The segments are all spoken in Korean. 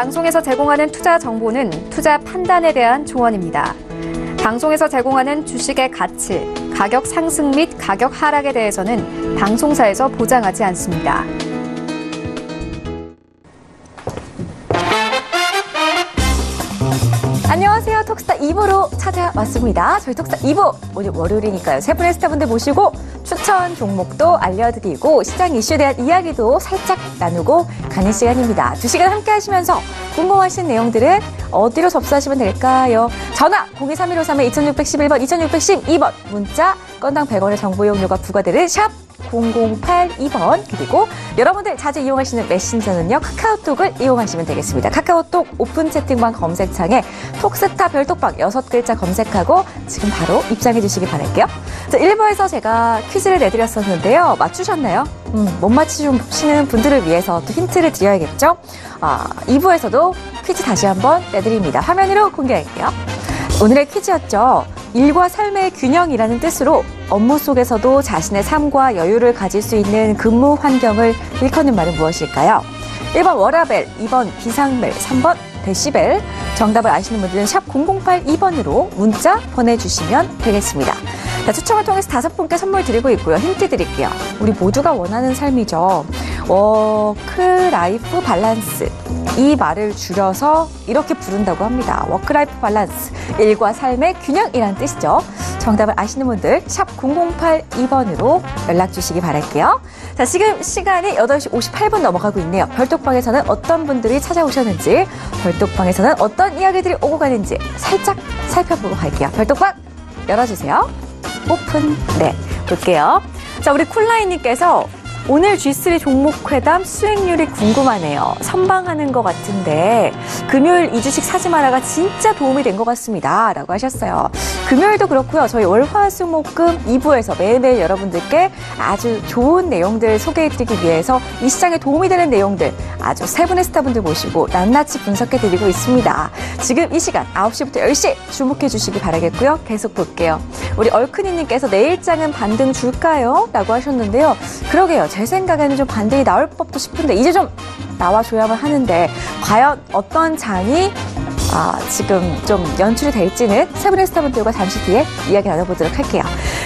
방송에서 제공하는 투자 정보는 투자 판단에 대한 조언입니다. 방송에서 제공하는 주식의 가치, 가격 상승 및 가격 하락에 대해서는 방송사에서 보장하지 않습니다. 안녕하세요. 톡스타 2부로 찾아왔습니다. 저희 톡스타 2부, 오늘 월요일이니까요. 세 분의 스타분들 모시고 추천 종목도 알려드리고 시장 이슈에 대한 이야기도 살짝 나누고 가는 시간입니다. 2시간 함께 하시면서 궁금하신 내용들은 어디로 접수하시면 될까요? 전화 023153-2611번, 2612번, 문자 건당 100원의 정보 이용료가 부과되는 샵 0082번, 그리고 여러분들 자주 이용하시는 메신저는요, 카카오톡을 이용하시면 되겠습니다. 카카오톡 오픈 채팅방 검색창에 톡스타 별톡방 6글자 검색하고 지금 바로 입장해 주시기 바랄게요. 자, 1부에서 제가 퀴즈를 내드렸었는데요. 맞추셨나요? 못 맞추시는 분들을 위해서 또 힌트를 드려야겠죠? 2부에서도 퀴즈 다시 한번 내드립니다. 화면으로 공개할게요. 오늘의 퀴즈였죠. 일과 삶의 균형이라는 뜻으로 업무 속에서도 자신의 삶과 여유를 가질 수 있는 근무 환경을 일컫는 말은 무엇일까요? 1번 워라벨, 2번 비상벨, 3번 데시벨. 정답을 아시는 분들은 샵 0082번으로 문자 보내주시면 되겠습니다. 자, 추첨을 통해서 5분께 선물 드리고 있고요. 힌트 드릴게요. 우리 모두가 원하는 삶이죠. 워크라이프 밸런스. 이 말을 줄여서 이렇게 부른다고 합니다. 워크라이프 밸런스. 일과 삶의 균형이라는 뜻이죠. 정답을 아시는 분들 샵 0082번으로 연락 주시기 바랄게요. 자, 지금 시간이 8시 58분 넘어가고 있네요. 별톡방에서는 어떤 분들이 찾아오셨는지, 별톡방에서는 어떤 이야기들이 오고 가는지 살짝 살펴보고 갈게요. 별톡방 열어주세요. 오픈. 네, 볼게요. 자, 우리 쿨라인님께서 오늘 G3 종목회담 수익률이 궁금하네요. 선방하는 것 같은데 금요일 이 주식 사지 마라가 진짜 도움이 된 것 같습니다. 라고 하셨어요. 금요일도 그렇고요. 저희 월화수목금 2부에서 매일매일 여러분들께 아주 좋은 내용들 소개해드리기 위해서 이 시장에 도움이 되는 내용들 아주 세 분의 스타분들 모시고 낱낱이 분석해드리고 있습니다. 지금 이 시간 9시부터 10시 주목해 주시기 바라겠고요. 계속 볼게요. 우리 얼큰이님께서 내일장은 반등 줄까요? 라고 하셨는데요. 그러게요. 제 생각에는 좀 반등이 나올 법도 싶은데 이제 좀 나와줘야만 하는데 과연 어떤 장이 지금 좀 연출이 될지는 세 분의 스타분들과 잠시 뒤에 이야기 나눠보도록 할게요.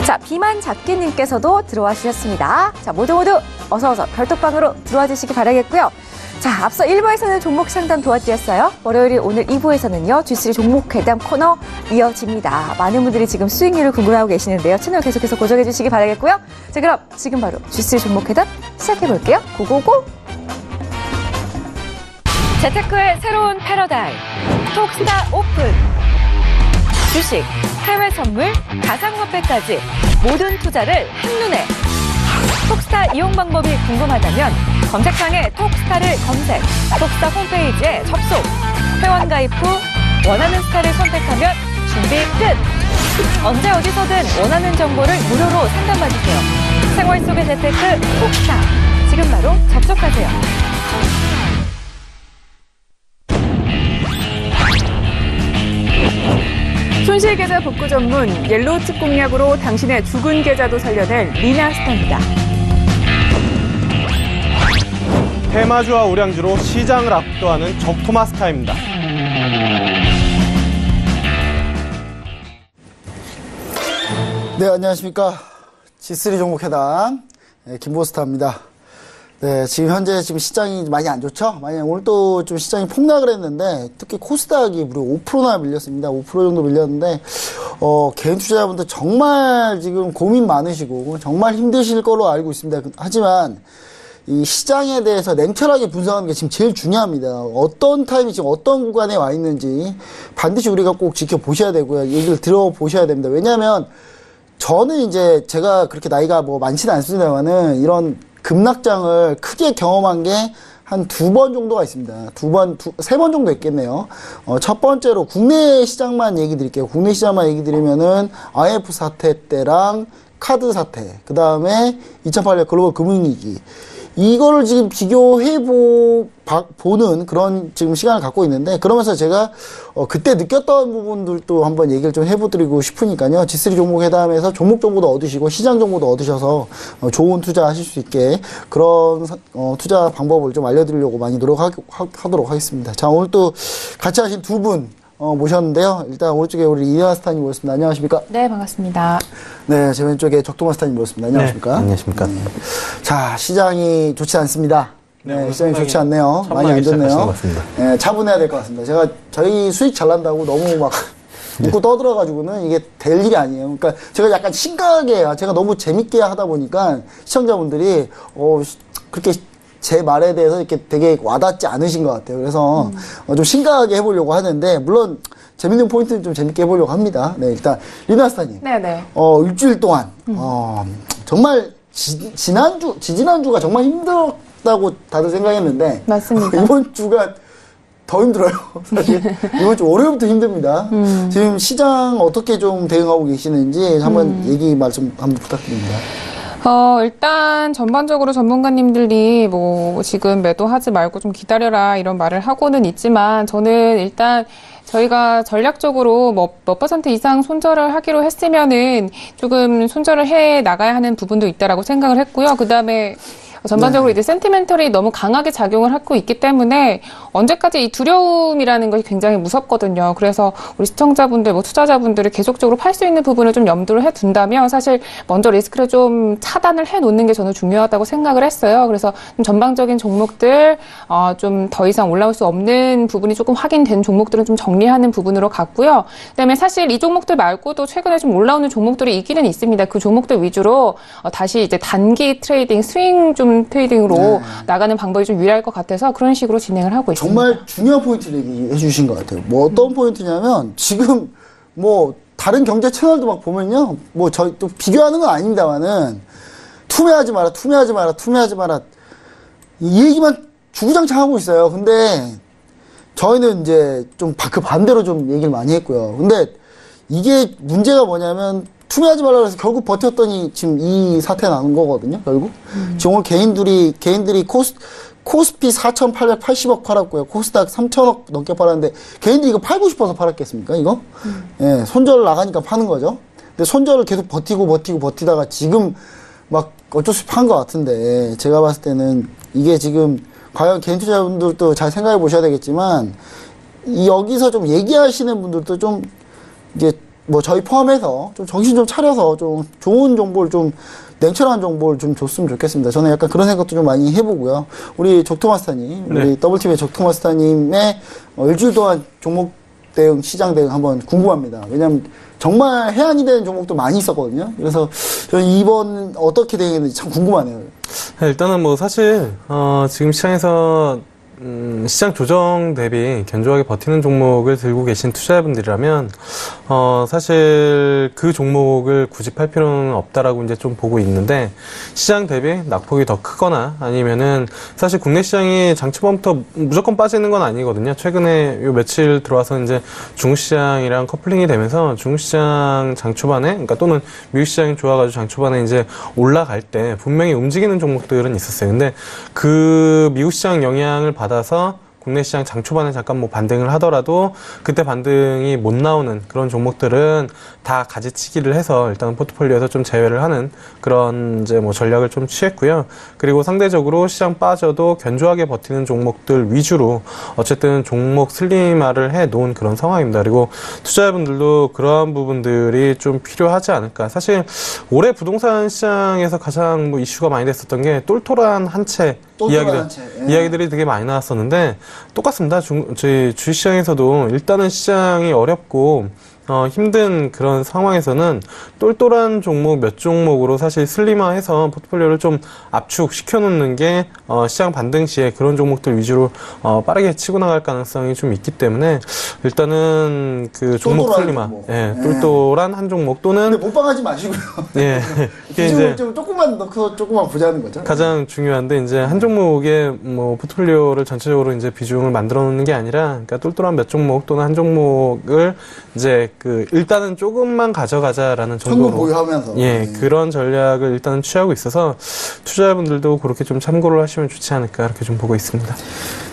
자, 비만 잡기님께서도 들어와 주셨습니다. 자, 모두 어서 별톡방으로 들어와 주시기 바라겠고요. 자, 앞서 1부에서는 종목 상담 도와드렸어요. 월요일 오늘 2부에서는요, G3 종목 회담 코너 이어집니다. 많은 분들이 지금 수익률을 궁금해하고 계시는데요. 채널 계속해서 고정해 주시기 바라겠고요. 자, 그럼 지금 바로 G3 종목 회담 시작해 볼게요. 고고고! 재테크의 새로운 패러다임. 톡스타 오픈. 주식, 해외 선물, 가상화폐까지 모든 투자를 한눈에. 톡스타 이용 방법이 궁금하다면 검색창에 톡스타를 검색, 톡스타 홈페이지에 접속, 회원 가입 후 원하는 스타를 선택하면 준비 끝! 언제 어디서든 원하는 정보를 무료로 상담받으세요. 생활 속의 재테크 톡스타, 지금 바로 접속하세요. 손실 계좌 복구 전문 옐로우 칩 공략으로 당신의 죽은 계좌도 살려낼 리나스타입니다. 테마주와 우량주로 시장을 압도하는 적토마스타입니다. 네, 안녕하십니까. G3 종목회담 김보스타입니다. 네, 지금 현재 시장이 많이 안 좋죠? 오늘 또 좀 시장이 폭락을 했는데, 특히 코스닥이 무려 5%나 밀렸습니다. 5% 정도 밀렸는데, 개인 투자자분들 정말 지금 고민 많으시고, 정말 힘드실 거로 알고 있습니다. 하지만, 이 시장에 대해서 냉철하게 분석하는 게 지금 제일 중요합니다. 어떤 타임이 지금 어떤 구간에 와 있는지 반드시 우리가 꼭 지켜보셔야 되고요. 얘기를 들어보셔야 됩니다. 왜냐하면, 저는 이제 제가 그렇게 나이가 많지는 않습니다만은, 이런 급락장을 크게 경험한 게 한 2번 정도가 있습니다. 3번 정도 있겠네요. 첫 번째로 국내 시장만 얘기 드릴게요. 국내 시장만 얘기 드리면은 IMF 사태 때랑 카드 사태, 그 다음에 2008년 글로벌 금융위기. 이거를 지금 보는 그런 지금 시간을 갖고 있는데, 그러면서 제가 그때 느꼈던 부분들도 한번 얘기를 좀 해보드리고 싶으니까요. G3 종목 회담에서 종목 정보도 얻으시고 시장 정보도 얻으셔서 좋은 투자하실 수 있게 그런 투자 방법을 좀 알려드리려고 많이 노력하도록 하겠습니다. 자, 오늘 또 같이 하신 두 분 모셨는데요. 일단 오른쪽에 우리 이나 스타님 모셨습니다. 안녕하십니까? 네, 반갑습니다. 네, 제 왼쪽에 적토마 스타님 모셨습니다. 안녕하십니까? 네, 안녕하십니까? 네. 자, 시장이 좋지 않습니다. 네, 시장이 좋지 않네요. 많이 안 좋네요. 네, 차분해야 될 것 같습니다. 저희 수익 잘 난다고 너무 막 웃고 떠들어가지고는 이게 될 일이 아니에요. 그러니까 제가 약간 심각하게, 제가 너무 재밌게 하다 보니까 시청자분들이 그렇게 제 말에 대해서 이렇게 되게 와닿지 않으신 것 같아요. 그래서 좀 심각하게 해보려고 하는데, 물론 재밌는 포인트는 좀 재밌게 해보려고 합니다. 네, 일단 리나스타님. 네네. 일주일 동안 정말 지지난주가 정말 힘들었다고 다들 생각했는데, 맞습니다. 이번 주가 더 힘들어요. 사실 이번 주 월요일부터 힘듭니다. 지금 시장 어떻게 좀 대응하고 계시는지 한번 얘기 말씀 한번 부탁드립니다. 일단 전반적으로 전문가님들이 뭐 지금 매도하지 말고 좀 기다려라 이런 말을 하고는 있지만, 저는 일단 저희가 전략적으로 몇 퍼센트 이상 손절을 하기로 했으면은 조금 손절을 해 나가야 하는 부분도 있다라고 생각을 했고요. 그 다음에 전반적으로 이제 센티멘털이 너무 강하게 작용을 하고 있기 때문에 언제까지 이 두려움이라는 것이 굉장히 무섭거든요. 그래서 우리 시청자분들, 투자자분들이 계속적으로 팔 수 있는 부분을 좀 염두를 해 둔다면 사실 먼저 리스크를 좀 차단을 해 놓는 게 저는 중요하다고 생각을 했어요. 그래서 좀 전방적인 종목들, 좀 더 이상 올라올 수 없는 부분이 조금 확인된 종목들은 좀 정리하는 부분으로 갔고요. 그다음에 사실 이 종목들 말고도 최근에 좀 올라오는 종목들이 있기는 있습니다. 그 종목들 위주로 다시 이제 단기 트레이딩, 스윙 좀 트레이딩으로 나가는 방법이 좀 유리할 것 같아서 그런 식으로 진행을 하고 있습니다. 정말 중요한 포인트를 얘기해 주신 것 같아요. 뭐 어떤 포인트냐면, 지금 뭐 다른 경제 채널도 막 보면요, 뭐 저희 또 비교하는 건 아닙니다만은 투매하지 마라 이 얘기만 주구장창 하고 있어요. 근데 저희는 이제 좀 그 반대로 좀 얘기를 많이 했고요. 근데 이게 문제가 뭐냐면, 투매하지 말라고 해서 결국 버텼더니 지금 이 사태 나는 거거든요, 결국. 지금 오늘 개인들이 코스피 4,880억 팔았고요. 코스닥 3,000억 넘게 팔았는데, 개인들이 이거 팔고 싶어서 팔았겠습니까, 이거? 예, 손절 나가니까 파는 거죠. 근데 손절을 계속 버티다가 지금 막 어쩔 수 없이 판 것 같은데, 제가 봤을 때는 이게 지금 과연 개인 투자자분들도 잘 생각해 보셔야 되겠지만, 여기서 좀 얘기하시는 분들도 좀 이게 뭐 저희 포함해서 좀 정신 좀 차려서 좀 좋은 정보를, 좀 냉철한 정보를 좀 줬으면 좋겠습니다. 저는 약간 그런 생각도 좀 많이 해보고요. 우리 적토마스타님, 네. 우리 더블팀의 적토마스타님의 일주일 동안 종목 대응, 시장 대응 한번 궁금합니다. 왜냐면 정말 해안이 되는 종목도 많이 있었거든요. 그래서 저는 이번 어떻게 대응했는지 참 궁금하네요. 일단은 뭐 사실 지금 시장에서 시장 조정 대비 견조하게 버티는 종목을 들고 계신 투자자분들이라면 사실 그 종목을 굳이 팔 필요는 없다라고 이제 좀 보고 있는데, 시장 대비 낙폭이 더 크거나 아니면은 사실 국내 시장이 장 초반부터 무조건 빠지는 건 아니거든요. 최근에 요 며칠 들어와서 이제 중국 시장이랑 커플링이 되면서 중국 시장 장 초반에, 그러니까 또는 미국 시장이 좋아가지고 장 초반에 이제 올라갈 때 분명히 움직이는 종목들은 있었어요. 근데 그 미국 시장 영향을 받아서 국내 시장 장 초반에 잠깐 뭐 반등을 하더라도 그때 반등이 못 나오는 그런 종목들은 다 가지치기를 해서 일단 포트폴리오에서 좀 제외를 하는 그런 이제 뭐 전략을 좀 취했고요. 그리고 상대적으로 시장 빠져도 견조하게 버티는 종목들 위주로 어쨌든 종목 슬림화를 해 놓은 그런 상황입니다. 그리고 투자자분들도 그러한 부분들이 좀 필요하지 않을까. 사실 올해 부동산 시장에서 가장 뭐 이슈가 많이 됐었던 게 똘똘한 한 채 이야기들이 되게 많이 나왔었는데, 똑같습니다. 저희 주식시장에서도 일단은 시장이 어렵고 힘든 그런 상황에서는 똘똘한 종목 몇 종목으로 사실 슬림화해서 포트폴리오를 좀 압축시켜 놓는 게 시장 반등 시에 그런 종목들 위주로 빠르게 치고 나갈 가능성이 좀 있기 때문에, 일단은 그 종목 슬림화, 예, 똘똘한 한 종목 또는 근데 못방하지 마시고요. 예, 이게 이제 좀 조금만 넣고 조금만 보자는 거죠. 가장 중요한데, 이제 한 종목의 뭐 포트폴리오를 전체적으로 이제 비중을 만들어 놓는 게 아니라, 그러니까 똘똘한 몇 종목 또는 한 종목을 이제 일단은 조금만 가져가자라는 현금 정도로. 보유하면서. 예, 그런 전략을 일단은 취하고 있어서 투자자분들도 그렇게 좀 참고를 하시면 좋지 않을까, 이렇게 좀 보고 있습니다.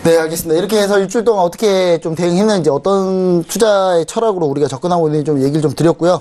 네, 알겠습니다. 이렇게 해서 일주일 동안 어떻게 좀 대응했는지, 어떤 투자의 철학으로 우리가 접근하고 있는지 좀 얘기를 좀 드렸고요.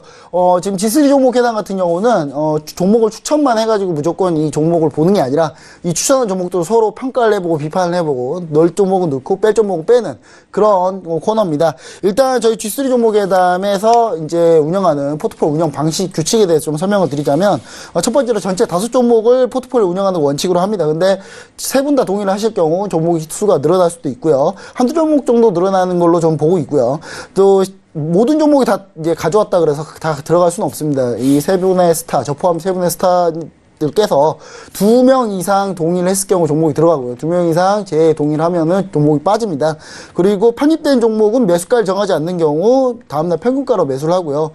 지금 G3 종목 해당 같은 경우는, 종목을 추천만 해가지고 무조건 이 종목을 보는 게 아니라, 이 추천한 종목도 서로 평가를 해보고, 비판을 해보고, 넣을 종목은 넣고, 뺄 종목은 빼는 그런 코너입니다. 일단 저희 G3 종목 회담에서 이제 운영하는 포트폴리오 운영 방식, 규칙에 대해서 좀 설명을 드리자면, 첫 번째로 전체 5종목을 포트폴리오 운영하는 원칙으로 합니다. 근데 세 분 다 동의를 하실 경우 종목 수가 늘어날 수도 있고요. 한두 종목 정도 늘어나는 걸로 좀 보고 있고요. 또 모든 종목이 다 이제 가져왔다 그래서 다 들어갈 수는 없습니다. 이 세 분의 스타, 저 포함 세 분의 스타들께서 2명 이상 동의를 했을 경우 종목이 들어가고요. 2명 이상 재동의를 하면은 종목이 빠집니다. 그리고 편입된 종목은 매수가를 정하지 않는 경우 다음날 평균가로 매수를 하고요.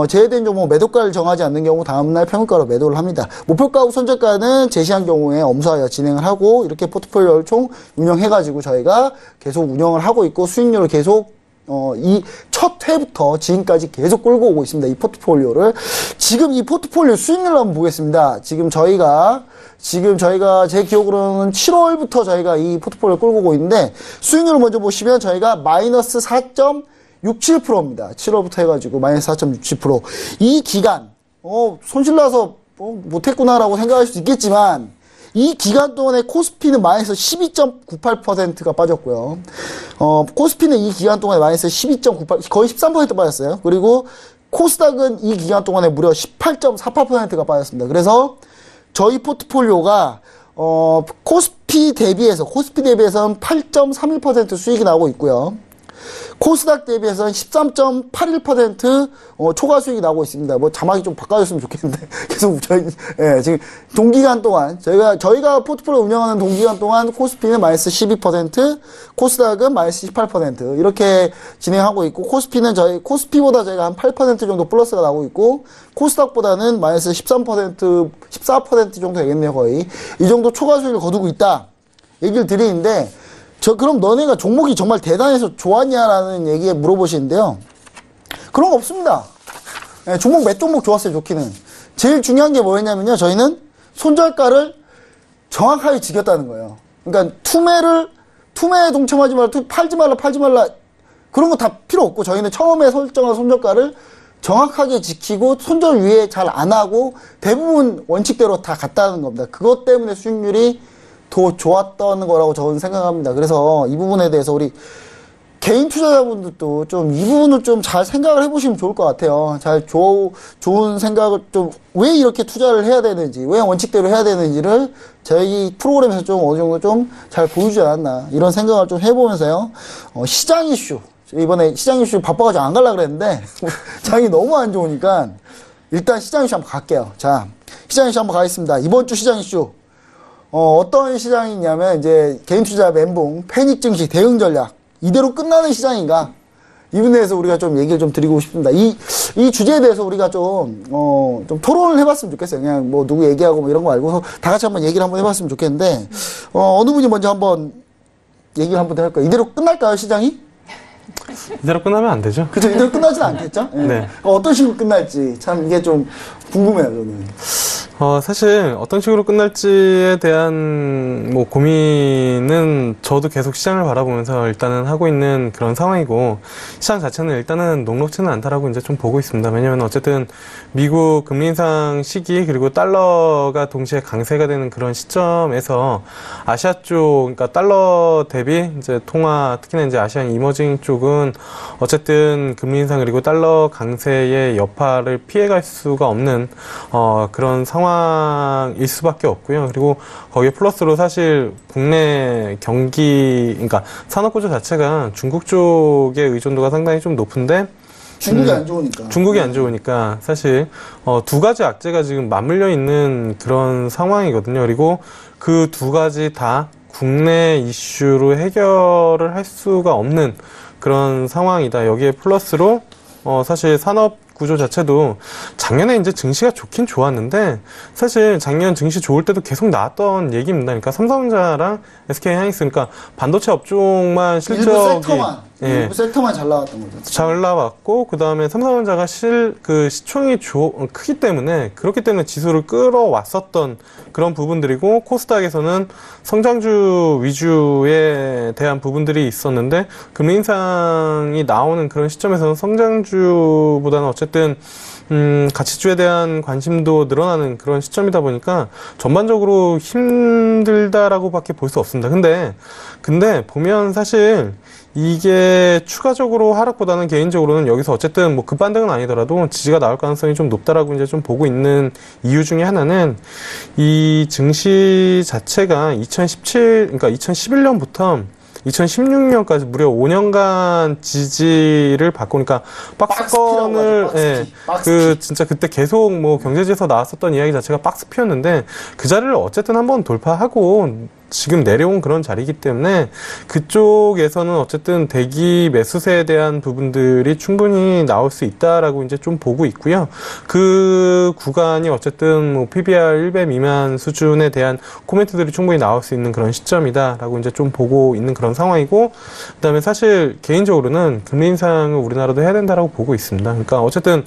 제외된 종목 매도가를 정하지 않는 경우 다음날 평균가로 매도를 합니다. 목표가 후 손절가는 제시한 경우에 엄수하여 진행을 하고 이렇게 포트폴리오를 총 운영해가지고 저희가 계속 운영을 하고 있고 수익률을 계속 이 첫 회부터 지금까지 계속 끌고 오고 있습니다. 이 포트폴리오를. 지금 이 포트폴리오 수익률을 한번 보겠습니다. 지금 저희가 제 기억으로는 7월부터 저희가 이 포트폴리오를 끌고 오고 있는데 수익률을 먼저 보시면 저희가 마이너스 4.67%입니다. 7월부터 해가지고 마이너스 4.67%. 이 기간, 손실나서 못했구나라고 생각할 수 있겠지만 이 기간 동안에 코스피는 마이너스 12.98%가 빠졌고요. 코스피는 이 기간 동안에 마이너스 12.98%, 거의 13% 빠졌어요. 그리고 코스닥은 이 기간 동안에 무려 18.48%가 빠졌습니다. 그래서 저희 포트폴리오가 코스피 대비해서는 8.31% 수익이 나오고 있고요. 코스닥 대비해서는 13.81% 초과 수익이 나오고 있습니다. 뭐 자막이 좀 바꿔줬으면 좋겠는데 계속 지금 동기간 동안 저희가 포트폴리오 운영하는 동기간 동안 코스피는 마이너스 12%, 코스닥은 마이너스 18% 이렇게 진행하고 있고 코스피보다 저희가 한 8% 정도 플러스가 나오고 있고 코스닥보다는 마이너스 13%, 14% 정도 되겠네요, 거의. 이 정도 초과 수익을 거두고 있다. 얘기를 드리는데 그럼 너네가 종목이 정말 대단해서 좋았냐라는 얘기에 물어보시는데요. 그런 거 없습니다. 종목 몇 종목 좋았어요, 좋기는. 제일 중요한 게 뭐였냐면요. 저희는 손절가를 정확하게 지켰다는 거예요. 그러니까 투매에 동참하지 말라, 팔지 말라. 그런 거 다 필요 없고 저희는 처음에 설정한 손절가를 정확하게 지키고 손절 위에 잘 안 하고 대부분 원칙대로 다 갔다는 겁니다. 그것 때문에 수익률이 더 좋았던 거라고 저는 생각합니다. 그래서 이 부분에 대해서 우리 개인 투자자분들도 좀 이 부분을 좀 잘 생각을 해보시면 좋을 것 같아요. 좋은 생각을 좀 왜 이렇게 투자를 해야 되는지, 왜 원칙대로 해야 되는지를 저희 프로그램에서 좀 어느 정도 좀 잘 보여주지 않았나 이런 생각을 좀 해보면서요. 시장 이슈 이번에 시장 이슈 바빠가지고 안 가려고 그랬는데 장이 너무 안 좋으니까 일단 시장 이슈 한번 갈게요. 자, 시장 이슈 한번 가겠습니다. 이번 주 시장 이슈. 어떤 시장이냐면, 이제, 개인 투자 멘붕, 패닉 증시, 대응 전략. 이대로 끝나는 시장인가? 이 부분에 대해서 우리가 좀 얘기를 좀 드리고 싶습니다. 이 주제에 대해서 우리가 좀 토론을 해봤으면 좋겠어요. 그냥 뭐 누구 얘기하고 뭐 이런 거 말고 다 같이 한번 얘기를 한번 해봤으면 좋겠는데, 어느 분이 먼저 한번 얘기를 한번 할까요? 이대로 끝날까요, 시장이? 이대로 끝나면 안 되죠? 그죠? 이대로 끝나지는 않겠죠? 네. 어떤 식으로 끝날지 참 이게 좀 궁금해요, 저는. 사실 어떤 식으로 끝날지에 대한 뭐 고민은 저도 계속 시장을 바라보면서 일단은 하고 있는 그런 상황이고 시장 자체는 일단은 녹록지는 않다라고 이제 좀 보고 있습니다. 왜냐면 어쨌든 미국 금리 인상 시기 그리고 달러가 동시에 강세가 되는 그런 시점에서 아시아 쪽 그러니까 달러 대비 이제 통화 특히나 이제 아시안 이머징 쪽은 어쨌든 금리 인상 그리고 달러 강세의 여파를 피해갈 수가 없는 그런 상황일 수밖에 없고요. 그리고 거기에 플러스로 사실 국내 경기, 그러니까 산업 구조 자체가 중국 쪽의 의존도가 상당히 좀 높은데 중국이 안 좋으니까. 중국이 안 좋으니까 사실 두 가지 악재가 지금 맞물려 있는 그런 상황이거든요. 그리고 그 두 가지 다 국내 이슈로 해결을 할 수가 없는 그런 상황이다. 여기에 플러스로 사실 산업 구조 자체도 작년에 이제 증시가 좋긴 좋았는데 사실 작년 증시 좋을 때도 계속 나왔던 얘기입니다. 그러니까 삼성전자랑 SK하이닉스 그러니까 반도체 업종만 실적이 예. 일부 섹터만 잘 나왔던 거죠. 잘 나왔고, 그 다음에 삼성전자가 시총이 크기 때문에, 그렇기 때문에 지수를 끌어왔었던 그런 부분들이고, 코스닥에서는 성장주 위주에 대한 부분들이 있었는데, 금리 인상이 나오는 그런 시점에서는 성장주보다는 어쨌든, 가치주에 대한 관심도 늘어나는 그런 시점이다 보니까 전반적으로 힘들다라고밖에 볼 수 없습니다. 근데 보면 사실 이게 추가적으로 하락보다는 개인적으로는 여기서 어쨌든 뭐 급반등은 아니더라도 지지가 나올 가능성이 좀 높다라고 이제 좀 보고 있는 이유 중에 하나는 이 증시 자체가 2011년부터 2016년까지 무려 5년간 지지를 받고, 그러니까 박스권을, 진짜 그때 계속 뭐 경제지에서 나왔었던 이야기 자체가 박스피였는데, 그 자리를 어쨌든 한번 돌파하고, 지금 내려온 그런 자리이기 때문에 그쪽에서는 어쨌든 대기 매수세에 대한 부분들이 충분히 나올 수 있다라고 이제 좀 보고 있고요. 그 구간이 어쨌든 뭐 PBR 1배 미만 수준에 대한 코멘트들이 충분히 나올 수 있는 그런 시점이다라고 이제 좀 보고 있는 그런 상황이고, 그다음에 사실 개인적으로는 금리 인상을 우리나라도 해야 된다라고 보고 있습니다. 그러니까 어쨌든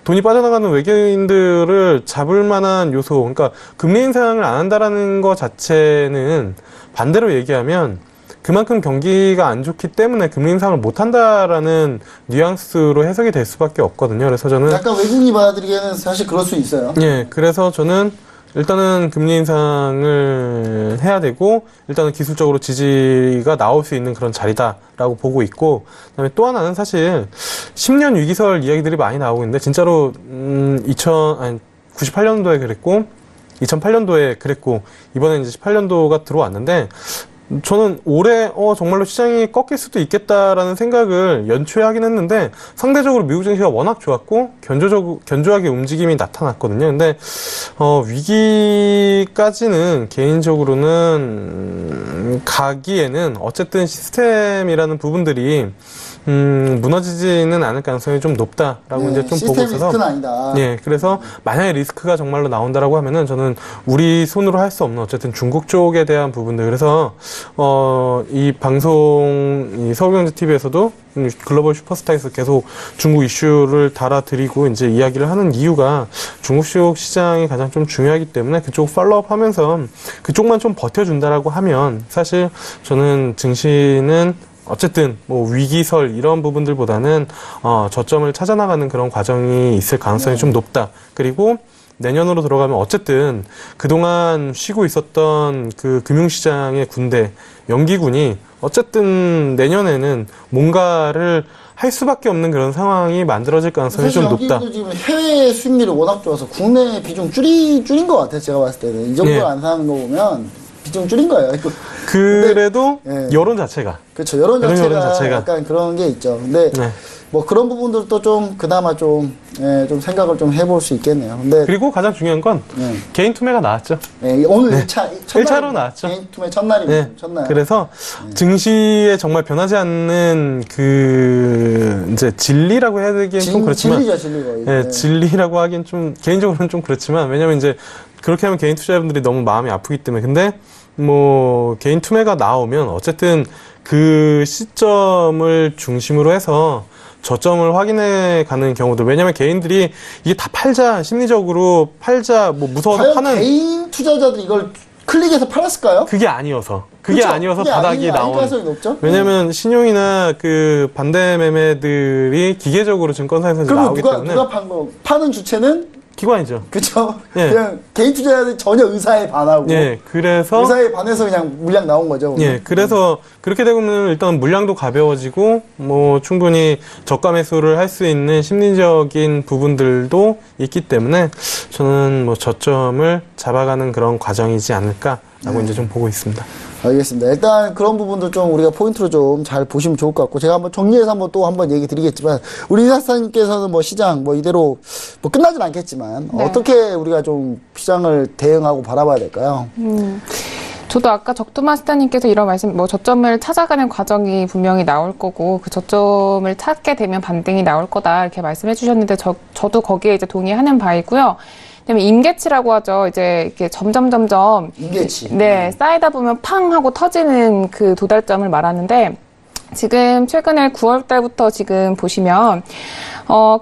돈이 빠져나가는 외국인들을 잡을 만한 요소, 그러니까 금리 인상을 안 한다라는 것 자체는 반대로 얘기하면 그만큼 경기가 안 좋기 때문에 금리 인상을 못 한다라는 뉘앙스로 해석이 될 수밖에 없거든요. 그래서 저는 약간 외국인이 받아들이기에는 사실 그럴 수 있어요. 예, 그래서 저는 일단은 금리 인상을 해야 되고, 일단은 기술적으로 지지가 나올 수 있는 그런 자리다라고 보고 있고, 그다음에 또 하나는 사실 10년 위기설 이야기들이 많이 나오고 있는데, 진짜로 98년도에 그랬고 2008년도에 그랬고 이번에 이제 18년도가 들어왔는데, 저는 올해 정말로 시장이 꺾일 수도 있겠다라는 생각을 연초에 하긴 했는데, 상대적으로 미국 증시가 워낙 좋았고 견조하게 움직임이 나타났거든요. 근데 위기까지는 개인적으로는 가기에는 어쨌든 시스템이라는 부분들이 무너지지는 않을 가능성이 좀 높다라고 이제 좀 보고 있어서. 시스템 리스크는 아니다. 예, 그래서 만약에 리스크가 정말로 나온다라고 하면은 저는 우리 손으로 할 수 없는 어쨌든 중국 쪽에 대한 부분들. 그래서 이 방송, 이 서울경제TV에서도 글로벌 슈퍼스타에서 계속 중국 이슈를 달아드리고 이제 이야기를 하는 이유가 중국 시장이 가장 좀 중요하기 때문에 그쪽 팔로우업 하면서 그쪽만 좀 버텨준다라고 하면 사실 저는 증시는 어쨌든 뭐 위기설 이런 부분들보다는 저점을 찾아나가는 그런 과정이 있을 가능성이 좀 높다. 그리고 내년으로 들어가면 어쨌든 그동안 쉬고 있었던 그 금융시장의 군대 연기군이 어쨌든 내년에는 뭔가를 할 수밖에 없는 그런 상황이 만들어질 가능성이 좀 높다. 사실 지금 해외 수익률이 워낙 좋아서 국내 비중 줄인 것 같아요. 제가 봤을 때는 이 정도 안 사는 거 보면 비중 줄인 거예요. 그래도 여론 자체가 그렇죠. 여론 자체가 약간 그런 게 있죠. 근데 뭐 그런 부분들도 좀 그나마 좀 생각을 좀 해볼 수 있겠네요. 근데 그리고 가장 중요한 건 개인 투매가 나왔죠. 오늘 1차로 나왔죠. 개인 투매 첫날입니다. 첫날. 그래서 증시에 정말 변하지 않는 그 이제 진리라고 해야 되기엔 좀 그렇지만 진리죠, 진리가. 진리라고 하긴 좀 개인적으로는 좀 그렇지만, 왜냐면 이제 그렇게 하면 개인 투자자분들이 너무 마음이 아프기 때문에. 근데 뭐 개인 투매가 나오면 어쨌든 그 시점을 중심으로 해서 저점을 확인해 가는 경우들. 왜냐면 개인들이 이게 다 팔자, 심리적으로 팔자, 뭐 무서워서 파는. 개인 투자자들이 이걸 클릭해서 팔았을까요? 그게 아니어서. 그게 바닥이 나온. 가능성이 높죠? 왜냐면 신용이나 그 반대 매매들이 기계적으로 증권사에서 나오기 때문에. 누가 파는 주체는? 기관이죠. 그쵸. 그냥 개인 투자자들이 전혀 의사에 반하고. 그래서. 의사에 반해서 그냥 물량 나온 거죠. 그래서 그렇게 되면 일단 물량도 가벼워지고, 뭐 충분히 저가 매수를 할 수 있는 심리적인 부분들도 있기 때문에 저는 뭐 저점을 잡아가는 그런 과정이지 않을까라고 이제 좀 보고 있습니다. 알겠습니다. 일단 그런 부분도 좀 우리가 포인트로 좀 잘 보시면 좋을 것 같고, 제가 한번 정리해서 한번 얘기 드리겠지만, 우리 이사사님께서는 뭐 시장 뭐 이대로 뭐 끝나진 않겠지만 어떻게 우리가 좀 시장을 대응하고 바라봐야 될까요? 저도 아까 적토마스터님께서 이런 말씀, 뭐 저점을 찾아가는 과정이 분명히 나올 거고, 그 저점을 찾게 되면 반등이 나올 거다 이렇게 말씀해 주셨는데, 저도 거기에 이제 동의하는 바이고요. 그다음에 임계치라고 하죠. 이제 이렇게 점점 임계치. 쌓이다 보면 팡 하고 터지는 그 도달점을 말하는데, 지금 최근에 9월 달부터 지금 보시면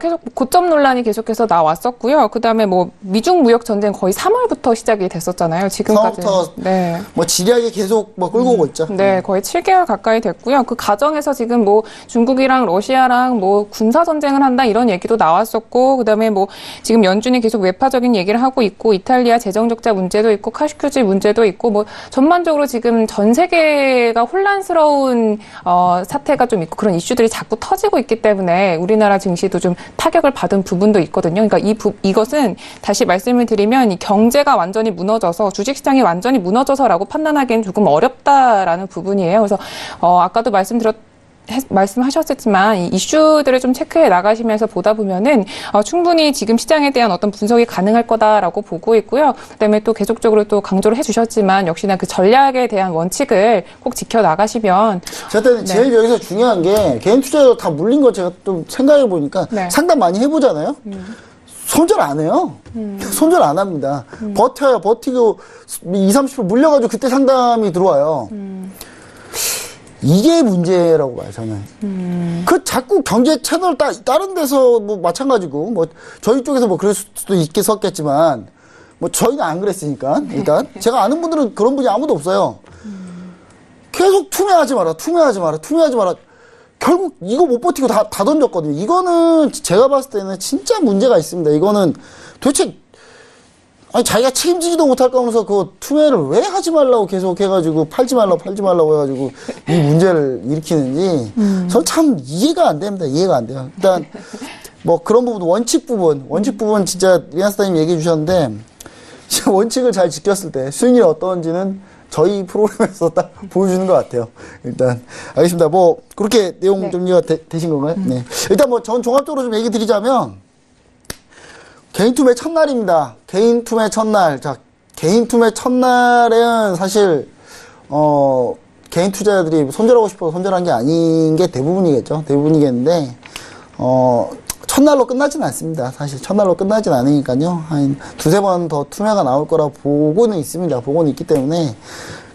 계속 고점 논란이 계속해서 나왔었고요. 그다음에 뭐 미중 무역 전쟁 거의 3월부터 시작이 됐었잖아요. 지금까지. 3월부터 네. 뭐 지리하게 계속 뭐 끌고 오고 있죠. 네, 거의 7개월 가까이 됐고요. 그 과정에서 지금 뭐 중국이랑 러시아랑 뭐 군사 전쟁을 한다 이런 얘기도 나왔었고, 그다음에 뭐 지금 연준이 계속 외파적인 얘기를 하고 있고, 이탈리아 재정 적자 문제도 있고, 카시큐지 문제도 있고, 뭐 전반적으로 지금 전 세계가 혼란스러운 사태가 좀 있고 그런 이슈들이 자꾸 터지고 있기 때문에 우리나라 증시도 좀 타격을 받은 부분도 있거든요. 그러니까 이것은 다시 말씀을 드리면 이 경제가 완전히 무너져서 주식시장이 완전히 무너져서라고 판단하기엔 조금 어렵다라는 부분이에요. 그래서 아까도 말씀하셨지만 이 이슈들을 좀 체크해 나가시면서 보다 보면은 충분히 지금 시장에 대한 어떤 분석이 가능할 거다라고 보고 있고요. 그다음에 또 계속적으로 또 강조를 해주셨지만 역시나 그 전략에 대한 원칙을 꼭 지켜 나가시면. 저한테는 제일 여기서 중요한 게 개인 투자로 다 물린 거 제가 좀 생각해 보니까 상담 많이 해보잖아요. 손절 안 해요. 손절 안 합니다. 버텨요. 버티고 20-30% 물려가지고 그때 상담이 들어와요. 이게 문제라고 봐요, 저는. 그 자꾸 경제 채널 다른 데서 뭐 마찬가지고, 뭐 저희 쪽에서 뭐 그럴 수도 있겠었겠지만, 뭐 저희는 안 그랬으니까, 일단. 제가 아는 분들은 그런 분이 아무도 없어요. 계속 투매하지 마라. 결국 이거 못 버티고 다 던졌거든요. 이거는 제가 봤을 때는 진짜 문제가 있습니다. 이거는 도대체 아니 자기가 책임지지도 못할까 하면서 그 투매를 왜 하지 말라고 계속 해가지고 팔지 말라고 해가지고 이 문제를 일으키는지 저는 참 이해가 안 됩니다. 이해가 안 돼요. 일단 뭐 그런 부분 원칙 부분 진짜 리안스타님 얘기해 주셨는데 원칙을 잘 지켰을 때 수익률이 어떤지는 저희 프로그램에서 딱 보여주는 것 같아요. 일단 알겠습니다. 뭐 그렇게 내용 정리가 되신 건가요? 네. 일단 뭐 전 종합적으로 좀 얘기 드리자면 개인 투매 첫날입니다. 개인 투매 첫날. 자, 개인 투매 첫날은 사실 개인 투자자들이 손절하고 싶어서 손절한 게 아닌 게 대부분이겠는데 첫날로 끝나진 않습니다. 사실 첫날로 끝나진 않으니까요. 한 두세 번 더 투매가 나올 거라 보고는 있습니다. 보고는 있기 때문에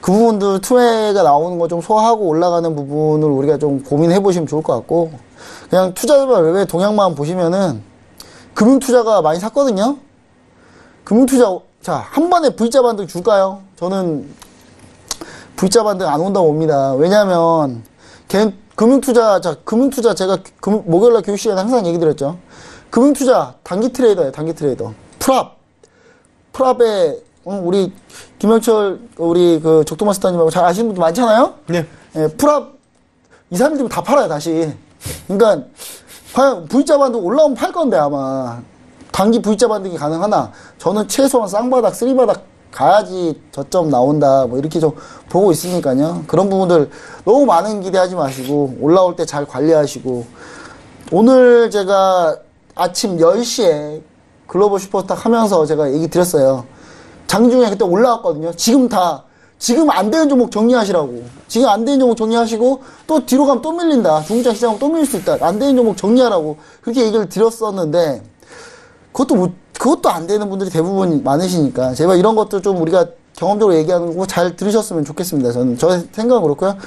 그 부분들 투매가 나오는 거 좀 소화하고 올라가는 부분을 우리가 좀 고민해 보시면 좋을 것 같고 그냥 투자자별 외외 동향만 보시면은 금융투자가 많이 샀거든요. 금융투자 자, 한 번에 V자 반등 줄까요? 저는 V자 반등 안 온다고 봅니다. 왜냐하면 금융투자 제가 목요일날 교육 시간에 항상 얘기 드렸죠. 금융투자 단기 트레이더예요. 단기 트레이더. 프랍에 우리 김영철 우리 그 적도마스터님하고 잘 아시는 분들 많잖아요. 네. 예, 프랍 2-3일 뒤면 다 팔아요. 다시. 그러니까 과연 V자 반등 올라오면 팔 건데 아마 단기 V자 반등이 가능하나 저는 최소한 쌍바닥, 쓰리바닥 가야지 저점 나온다 뭐 이렇게 좀 보고 있으니까요. 그런 부분들 너무 많은 기대하지 마시고 올라올 때 잘 관리하시고 오늘 제가 아침 10시에 글로벌 슈퍼스탁 하면서 제가 얘기 드렸어요. 장중에 그때 올라왔거든요. 지금 안 되는 종목 정리하시라고. 지금 안 되는 종목 정리하시고 또 뒤로 가면 또 밀린다. 중국장 시장은 또 밀릴 수 있다. 안 되는 종목 정리하라고 그렇게 얘기를 드렸었는데 그것도 안 되는 분들이 대부분 많으시니까 제발 이런 것도 좀 우리가 경험적으로 얘기하는 거 잘 들으셨으면 좋겠습니다. 저 생각은 그렇고요.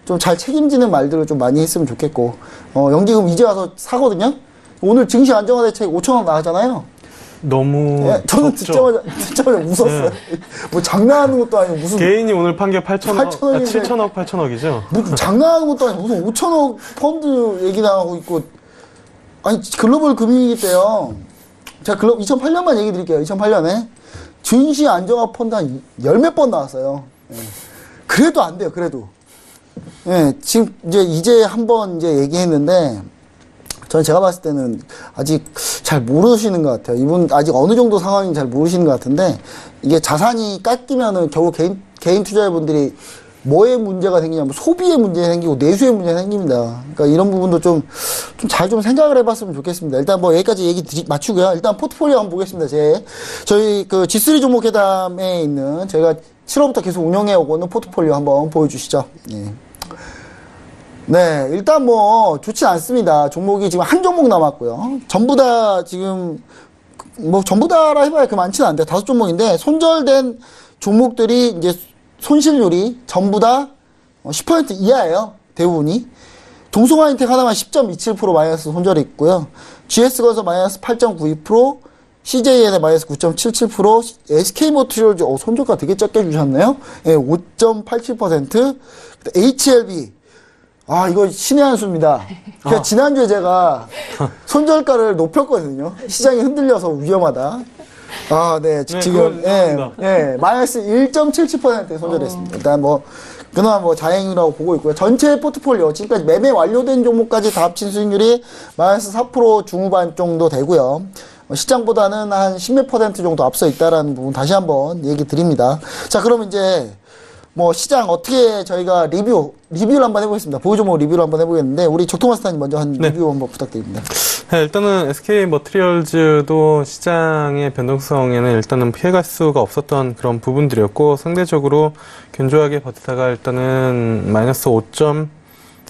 좀 잘 책임지는 말들을 좀 많이 했으면 좋겠고 연기금 이제 와서 사거든요. 오늘 증시 안정화 대책 5,000원 나가잖아요. 너무 예, 저는 듣자마자 웃었어요. 뭐 장난하는 것도 아니고 무슨 개인이 오늘 판 게 8천억, 7천억, 8천억이죠. 무슨 장난하는 것도 아니고 무슨 5천억 펀드 얘기 나가고 있고 아니 글로벌 금융위기 때요. 제가 2008년만 얘기 드릴게요. 2008년에 증시 안정화 펀드 한 10몇 번 나왔어요. 예. 그래도 안 돼요. 그래도. 예, 지금 이제 한번 얘기했는데 저는 제가 봤을 때는 아직 잘 모르시는 것 같아요. 이분 아직 어느 정도 상황인지 잘 모르시는 것 같은데 이게 자산이 깎이면은 결국 개인 투자자분들이 뭐에 문제가 생기냐면 소비에 문제가 생기고 내수에 문제가 생깁니다. 그러니까 이런 부분도 좀 잘 생각을 해봤으면 좋겠습니다. 일단 뭐 여기까지 얘기 맞추고요. 일단 포트폴리오 한번 보겠습니다. 저희 그 G3 종목 회담에 있는 제가 7월부터 계속 운영해 오고 있는 포트폴리오 한번 보여주시죠. 예. 네, 일단 뭐 좋지 않습니다. 종목이 지금 한 종목 남았고요. 전부 다 지금 뭐 전부 다라 해봐야 그 많지는 않은데 5종목인데 손절된 종목들이 이제 손실률이 전부 다 10% 이하예요. 대부분이. 동성화인텍 하나만 10.27% 마이너스 손절이 있고요. GS건설 마이너스 8.92%, CJN의 마이너스 9.77%, SK모터리얼즈, 손절가 되게 적게 주셨네요. 예, 5.87%, HLB, 이거 신의 한 수입니다. 그러니까 지난주에 제가 손절가를 높였거든요. 시장이 흔들려서 위험하다. 네, 지금, 마이너스 1.77% 손절했습니다. 일단 그나마 다행이라고 보고 있고요. 전체 포트폴리오, 지금까지 매매 완료된 종목까지 다 합친 수익률이 마이너스 4% 중후반 정도 되고요. 시장보다는 한 10몇 % 정도 앞서 있다라는 부분 다시 한번 얘기 드립니다. 자, 그럼 이제, 시장 어떻게 저희가 리뷰를 한번 해보겠습니다. 보유 종목 리뷰를 한번 해보겠는데, 우리 조토마스타님 먼저 리뷰 한번 부탁드립니다. 네, 일단은 SK 머티리얼즈도 시장의 변동성에는 일단은 피해갈 수가 없었던 그런 부분들이었고, 상대적으로 견조하게 버티다가 일단은 마이너스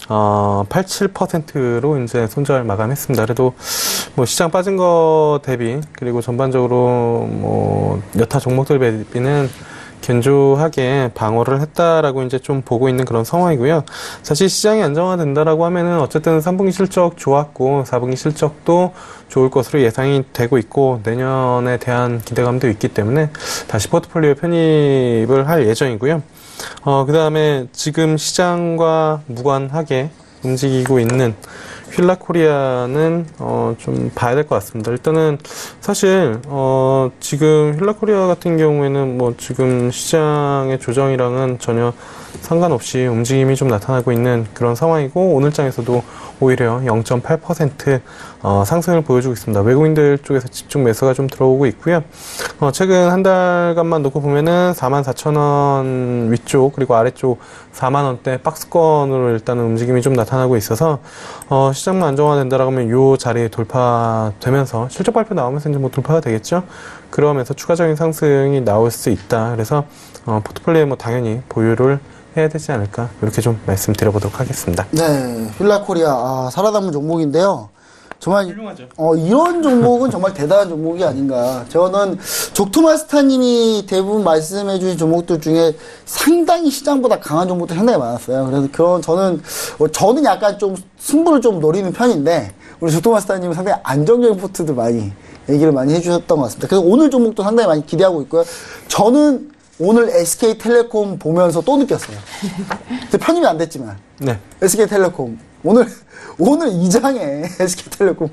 5.87%로 이제 손절 마감했습니다. 그래도 시장 빠진 거 대비, 그리고 전반적으로 여타 종목들 대비는 견조하게 방어를 했다라고 이제 좀 보고 있는 그런 상황이고요. 사실 시장이 안정화된다라고 하면은 어쨌든 3분기 실적 좋았고 4분기 실적도 좋을 것으로 예상이 되고 있고 내년에 대한 기대감도 있기 때문에 다시 포트폴리오 편입을 할 예정이고요. 그 다음에 지금 시장과 무관하게 움직이고 있는 휠라코리아는 좀 봐야 될 것 같습니다. 일단은 사실 지금 휠라코리아 같은 경우에는 지금 시장의 조정이랑은 전혀 상관없이 움직임이 좀 나타나고 있는 그런 상황이고, 오늘장에서도 오히려 0.8% 상승을 보여주고 있습니다. 외국인들 쪽에서 집중 매수가 좀 들어오고 있고요. 최근 한 달간만 놓고 보면은 44,000원 위쪽 그리고 아래쪽 4만원대 박스권으로 일단은 움직임이 좀 나타나고 있어서 시장만 안정화된다라고 하면 요 자리에 돌파되면서 실적 발표 나오면서 이제 돌파가 되겠죠. 그러면서 추가적인 상승이 나올 수 있다. 그래서 포트폴리오에 당연히 보유를 해야 되지 않을까, 이렇게 좀 말씀드려보도록 하겠습니다. 네, 휠라코리아 살아남은 종목인데요. 정말 훌륭하죠. 이런 종목은 정말 대단한 종목이 아닌가. 저는 족토마스타님이 대부분 말씀해주신 종목들 중에 상당히 시장보다 강한 종목도 상당히 많았어요. 그래서 저는 약간 좀 승부를 좀 노리는 편인데, 우리 족토마스타님은 상당히 안정적인 포트들 많이 얘기를 많이 해주셨던 것 같습니다. 그래서 오늘 종목도 상당히 많이 기대하고 있고요. 저는 오늘 SK텔레콤 보면서 또 느꼈어요. 편입이 안 됐지만. 네. SK텔레콤. 오늘 이 장에 SK텔레콤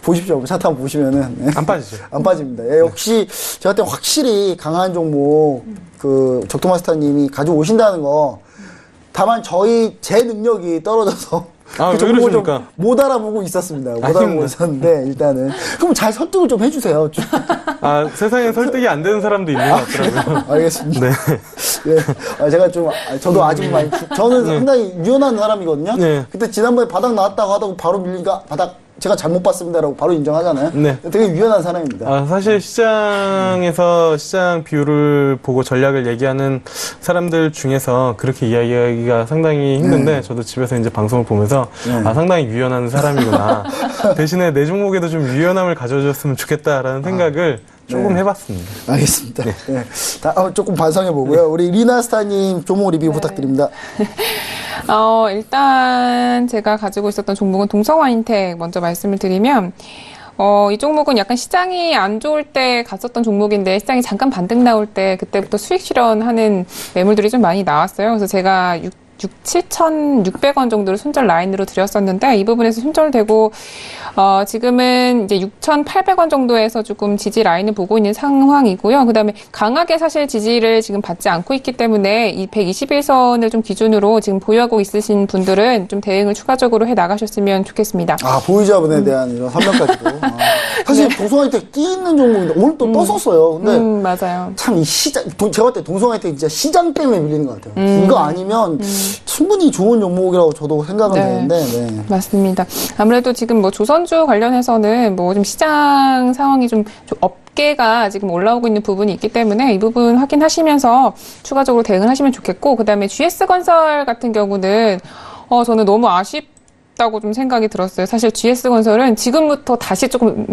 보십시오. 차트 한번 보시면은. 안 빠지죠. 안 빠집니다. 역시 제가 볼 때 확실히 강한 종목, 적토마스터님이 가지고 오신다는 거. 다만 제 능력이 떨어져서. 왜 그러십니까? 못 알아보고 있었습니다. 못 알아보고 있었는데, 일단은. 그럼 잘 설득을 좀 해주세요. 세상에 설득이 안 되는 사람도 있는 것 같더라고요. 알겠습니다. 네. 네. 제가 저도 아직 저는 상당히 유연한 사람이거든요. 네. 그때 지난번에 바닥 나왔다고 하다가 바로 밀리니까 제가 잘못 봤습니다라고 바로 인정하잖아요. 네. 되게 유연한 사람입니다. 사실 시장에서 시장 비율을 보고 전략을 얘기하는 사람들 중에서 그렇게 이야기하기가 상당히 힘든데, 저도 집에서 이제 방송을 보면서 상당히 유연한 사람이구나. 대신에 내 종목에도 좀 유연함을 가져줬으면 좋겠다라는 생각을 조금 해봤습니다. 알겠습니다. 네. 조금 반성해보고요. 우리 리나스타님 종목 리뷰 부탁드립니다. 일단 제가 가지고 있었던 종목은 동성화인텍 먼저 말씀을 드리면, 이 종목은 약간 시장이 안 좋을 때 갔었던 종목인데, 시장이 잠깐 반등 나올 때 그때부터 수익 실현하는 매물들이 좀 많이 나왔어요. 그래서 제가 7,600원 정도를 손절 라인으로 드렸었는데, 이 부분에서 손절되고, 지금은 이제 6,800원 정도에서 조금 지지 라인을 보고 있는 상황이고요. 그 다음에 강하게 사실 지지를 지금 받지 않고 있기 때문에 이 121선을 좀 기준으로 지금 보유하고 있으신 분들은 좀 대응을 추가적으로 해 나가셨으면 좋겠습니다. 보유자분에 대한 이런 설명까지도. 사실 동성화이텍 끼 있는 종목인데 오늘 또 떴었어요. 근데 맞아요. 참 이 시장, 제가 볼 때 동성화이텍 진짜 시장 때문에 밀리는 것 같아요. 이거 아니면 충분히 좋은 종목이라고 저도 생각은 되는데. 네. 맞습니다. 아무래도 지금 조선주 관련해서는 좀 시장 상황이 좀 업계가 지금 올라오고 있는 부분이 있기 때문에 이 부분 확인하시면서 추가적으로 대응을 하시면 좋겠고, 그 다음에 GS건설 같은 경우는 저는 너무 아쉽다 어렵다고 좀 생각이 들었어요. 사실 GS건설은 지금부터 다시 조금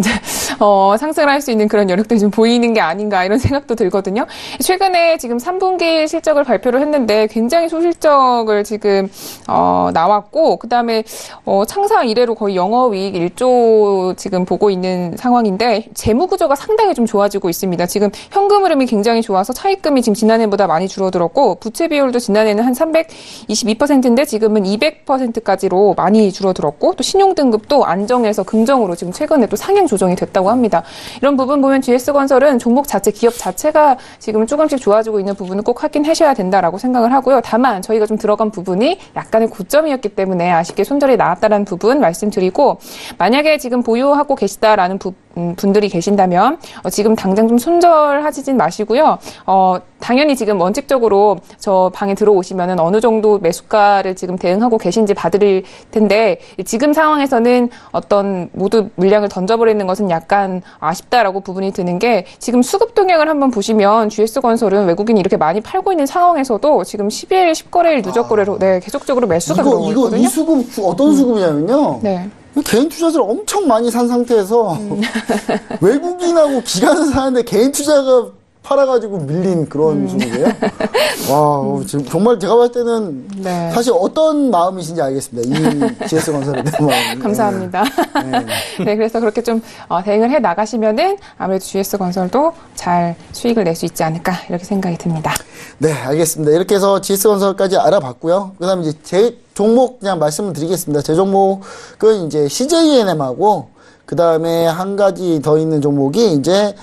상승을 할 수 있는 그런 여력들이 좀 보이는 게 아닌가 이런 생각도 들거든요. 최근에 지금 3분기 실적을 발표를 했는데 굉장히 소실적을 지금 나왔고 그다음에 창사 이래로 거의 영업이익 1조 지금 보고 있는 상황인데 재무 구조가 상당히 좀 좋아지고 있습니다. 지금 현금 흐름이 굉장히 좋아서 차입금이 지금 지난해보다 많이 줄어들었고 부채 비율도 지난해는 한 322%인데 지금은 200%까지로 많이 줄어들었고 또 신용 등급도 안정해서 긍정으로 지금 최근에 또 상향 조정이 됐다고 합니다. 이런 부분 보면 GS건설은 종목 자체, 기업 자체가 지금 조금씩 좋아지고 있는 부분은 꼭 확인하셔야 된다라고 생각을 하고요. 다만 저희가 좀 들어간 부분이 약간의 고점이었기 때문에 아쉽게 손절이 나왔다는 부분 말씀드리고 만약에 지금 보유하고 계시다라는 분들이 계신다면 지금 당장 좀 손절하지진 마시고요. 당연히 지금 원칙적으로 저 방에 들어오시면은 어느 정도 매수가를 지금 대응하고 계신지 봐드릴 텐데 지금 상황에서는 어떤 모두 물량을 던져버리는 것은 약간 아쉽다라고 부분이 드는 게 지금 수급 동향을 한번 보시면 GS건설은 외국인이 이렇게 많이 팔고 있는 상황에서도 지금 10일, 10거래일 누적거래로 계속적으로 매수가 들어오고 있거든요. 이 수급 어떤 수급이냐면요. 네. 개인 투자자를 엄청 많이 산 상태에서 외국인하고 기관을 사는데 개인 투자가 팔아가지고 밀린 그런 수급이에요. 와, 지금 정말 제가 봤을 때는 네. 사실 어떤 마음이신지 알겠습니다. 이 GS건설에 대한 마음. 감사합니다. 네, 그래서 그렇게 좀 대응을 해 나가시면은 아무래도 GS건설도 잘 수익을 낼 수 있지 않을까 이렇게 생각이 듭니다. 네, 알겠습니다. 이렇게 해서 GS건설까지 알아봤고요. 그다음에 이제 제 종목 그냥 말씀을 드리겠습니다. 제 종목은 이제 CJENM하고 그다음에 한 가지 더 있는 종목이 이제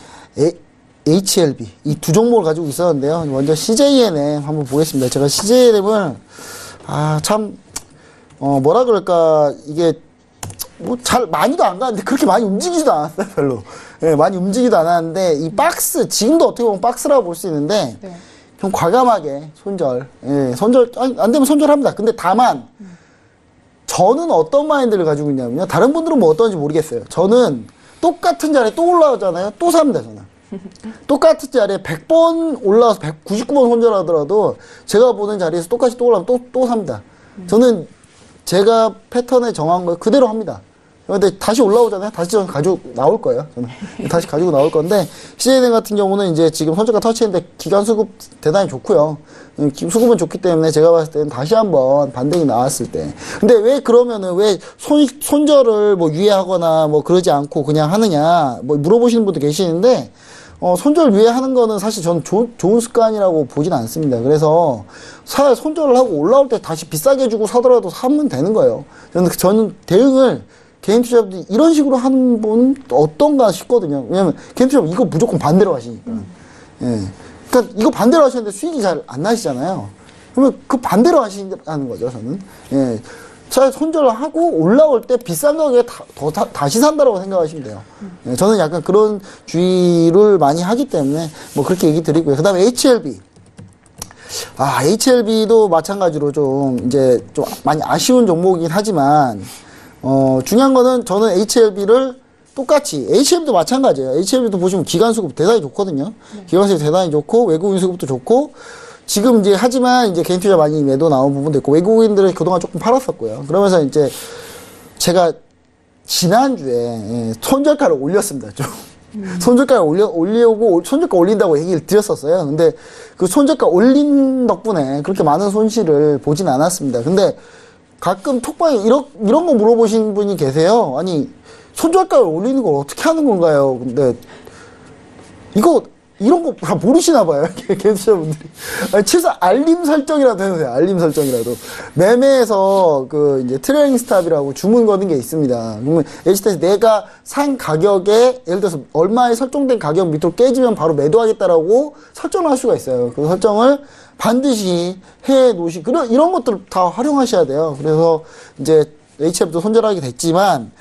HLB 이 두 종목을 가지고 있었는데요. 먼저 CJENM 한번 보겠습니다. 제가 CJENM을 참 뭐라 그럴까 이게 뭐 잘 많이도 안 가는데 그렇게 많이 움직이지도 않았어요. 별로. 예, 많이 움직이지도 않았는데 이 박스 지금도 어떻게 보면 박스라고 볼 수 있는데 네. 좀 과감하게 손절. 예, 손절 안 되면 손절합니다. 근데 다만 저는 어떤 마인드를 가지고 있냐면요. 다른 분들은 뭐 어떤지 모르겠어요. 저는 똑같은 자리에 또 올라오잖아요. 또 삽니다, 저는. 똑같은 자리에 100번 올라와서 199번 손절하더라도 제가 보는 자리에서 똑같이 또 올라오면 또 삽니다. 저는 제가 패턴에 정한 걸 그대로 합니다. 근데 다시 올라오잖아요. 다시 저는 가지고 나올 거예요. 저는 다시 가지고 나올 건데 CJENM 같은 경우는 이제 지금 손절가 터치했는데 기간 수급 대단히 좋고요. 수급은 좋기 때문에 제가 봤을 때는 다시 한번 반등이 나왔을 때. 근데 왜 그러면은 왜 손절을 뭐 유예하거나 뭐 그러지 않고 그냥 하느냐 뭐 물어보시는 분도 계시는데 손절 유예하는 거는 사실 저는 좋은 습관이라고 보진 않습니다. 그래서 손절을 하고 올라올 때 다시 비싸게 주고 사더라도 사면 되는 거예요. 저는 대응을 개인 투자자분들이 이런 식으로 하는 분은 어떤가 싶거든요. 왜냐면 개인 투자자분 이거 무조건 반대로 하시니까. 예. 그러니까 이거 반대로 하시는데 수익이 잘 안 나시잖아요. 그러면 그 반대로 하시는 거죠, 저는. 예. 차라리 손절을 하고 올라올 때 비싼 가격에 다시 산다라고 생각하시면 돼요. 예. 저는 약간 그런 주의를 많이 하기 때문에 뭐 그렇게 얘기 드리고요. 그 다음에 HLB. HLB도 마찬가지로 좀 이제 좀 많이 아쉬운 종목이긴 하지만 중요한 거는 저는 HLB를 똑같이, HLB도 마찬가지예요. HLB도 보시면 기간 수급 대단히 좋거든요. 기간 수급 대단히 좋고, 외국인 수급도 좋고, 지금 이제, 하지만 이제 개인 투자 많이 매도 나온 부분도 있고, 외국인들은 그동안 조금 팔았었고요. 그러면서 이제, 제가 지난주에 손절가를 올렸습니다, 좀. 손절가를 올리고, 손절가 올린다고 얘기를 드렸었어요. 근데 그 손절가 올린 덕분에 그렇게 많은 손실을 보진 않았습니다. 근데 가끔 톡방에 이런 거 물어보시는 분이 계세요. 아니, 손절가를 올리는 걸 어떻게 하는 건가요? 근데, 이런 거 다 모르시나 봐요. 개투자분들이. 최소한 알림 설정이라도 해주세요. 알림 설정이라도. 매매에서 이제 트레이닝 스탑이라고 주문 거는 게 있습니다. 그러면 HTS 내가 산 가격에, 예를 들어서 얼마에 설정된 가격 밑으로 깨지면 바로 매도하겠다라고 설정을 할 수가 있어요. 그 설정을 반드시 해 이런 것들 다 활용하셔야 돼요. 그래서 이제 HF도 손절하게 됐지만,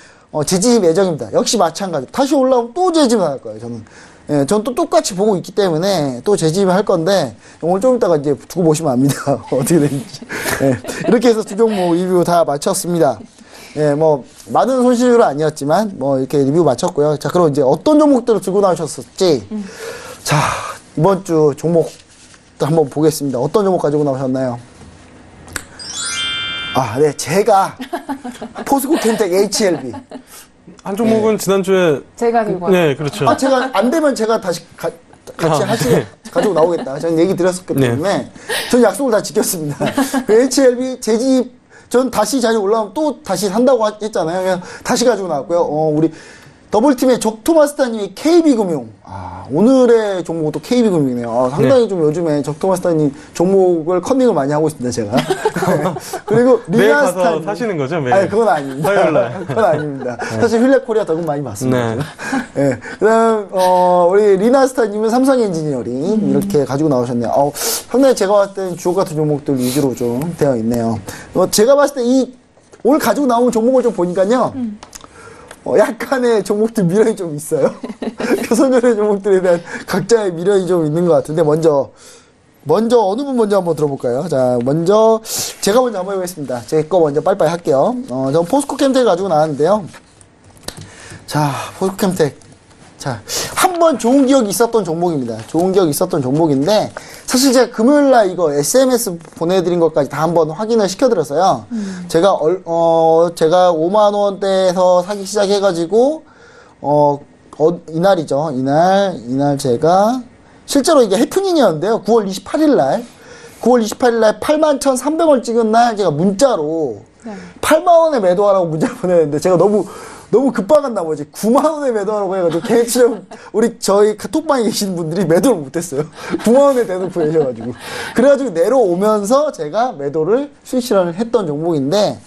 재진입 예정입니다. 역시 마찬가지. 다시 올라오면 또 재진입 할 거예요, 저는. 예, 전 또 똑같이 보고 있기 때문에 또 재진입 할 건데, 오늘 좀 이따가 이제 두고 보시면 압니다. 어떻게 되는지. 예, 이렇게 해서 두 종목 리뷰 다 마쳤습니다. 예, 뭐, 많은 손실은 아니었지만, 뭐, 이렇게 리뷰 마쳤고요. 자, 그럼 이제 어떤 종목들을 들고 나오셨을지. 자, 이번 주 종목 한번 보겠습니다. 어떤 종목 가지고 나오셨나요? 네, 제가 포스코 캠텍 HLB. 한 종목은 지난주에 제가 들고 왔어요. 네, 그렇죠. 제가 안 되면 제가 다시 같이 네. 가지고 나오겠다. 저는 얘기 드렸었기 때문에 전 약속을 다 지켰습니다. 그 HLB 제 집 전 다시 자리 올라오면 또 다시 산다고 했잖아요. 그냥 다시 가지고 나왔고요. 우리 더블팀의 적토마스타님이 KB금융. 오늘의 종목은 또 KB금융이네요. 상당히 좀 요즘에 적토마스타님 종목을 커밍을 많이 하고 있습니다, 제가. 그리고 매일 가서 리나스타님. 사시는 거죠, 매일? 아니, 그건 아닙니다. 화요일날. 그건 아닙니다. 사실 휠레코리아 덕은 많이 봤습니다. 네. 네. 그 다음, 우리 리나스타님은 삼성 엔지니어링 이렇게 가지고 나오셨네요. 상당히 제가 봤을 때는 주옥 같은 종목들 위주로 좀 되어 있네요. 제가 봤을 때 오늘 가지고 나온 종목을 좀 보니까요. 약간의 종목들 미련이 좀 있어요. 교선별의 종목들에 대한 각자의 미련이 좀 있는 것 같은데, 먼저 어느 분 먼저 한번 들어볼까요? 자, 제가 먼저 한번 해보겠습니다. 제 거 먼저 빨리빨리 할게요. 전 포스코 캠텍 가지고 나왔는데요. 자, 포스코 캠텍. 자, 한번 좋은 기억이 있었던 종목입니다. 좋은 기억이 있었던 종목인데, 사실 제가 금요일날 이거 SMS 보내드린 것까지 다 한번 확인을 시켜드렸어요. 제가 5만원대에서 사기 시작해가지고, 이날이죠. 이날 제가, 실제로 이게 해프닝이었는데요. 9월 28일날 81,300원 찍은 날 제가 문자로 8만원에 매도하라고 문자를 보냈는데, 제가 너무 급박한 나머지 9만원에 매도하라고 해가지고 개인처럼 저희 카톡방에 계신 분들이 매도를 못했어요. 9만원에 대놓고 계셔가지고. 그래가지고 내려오면서 제가 매도를 스위치를 했던 종목인데,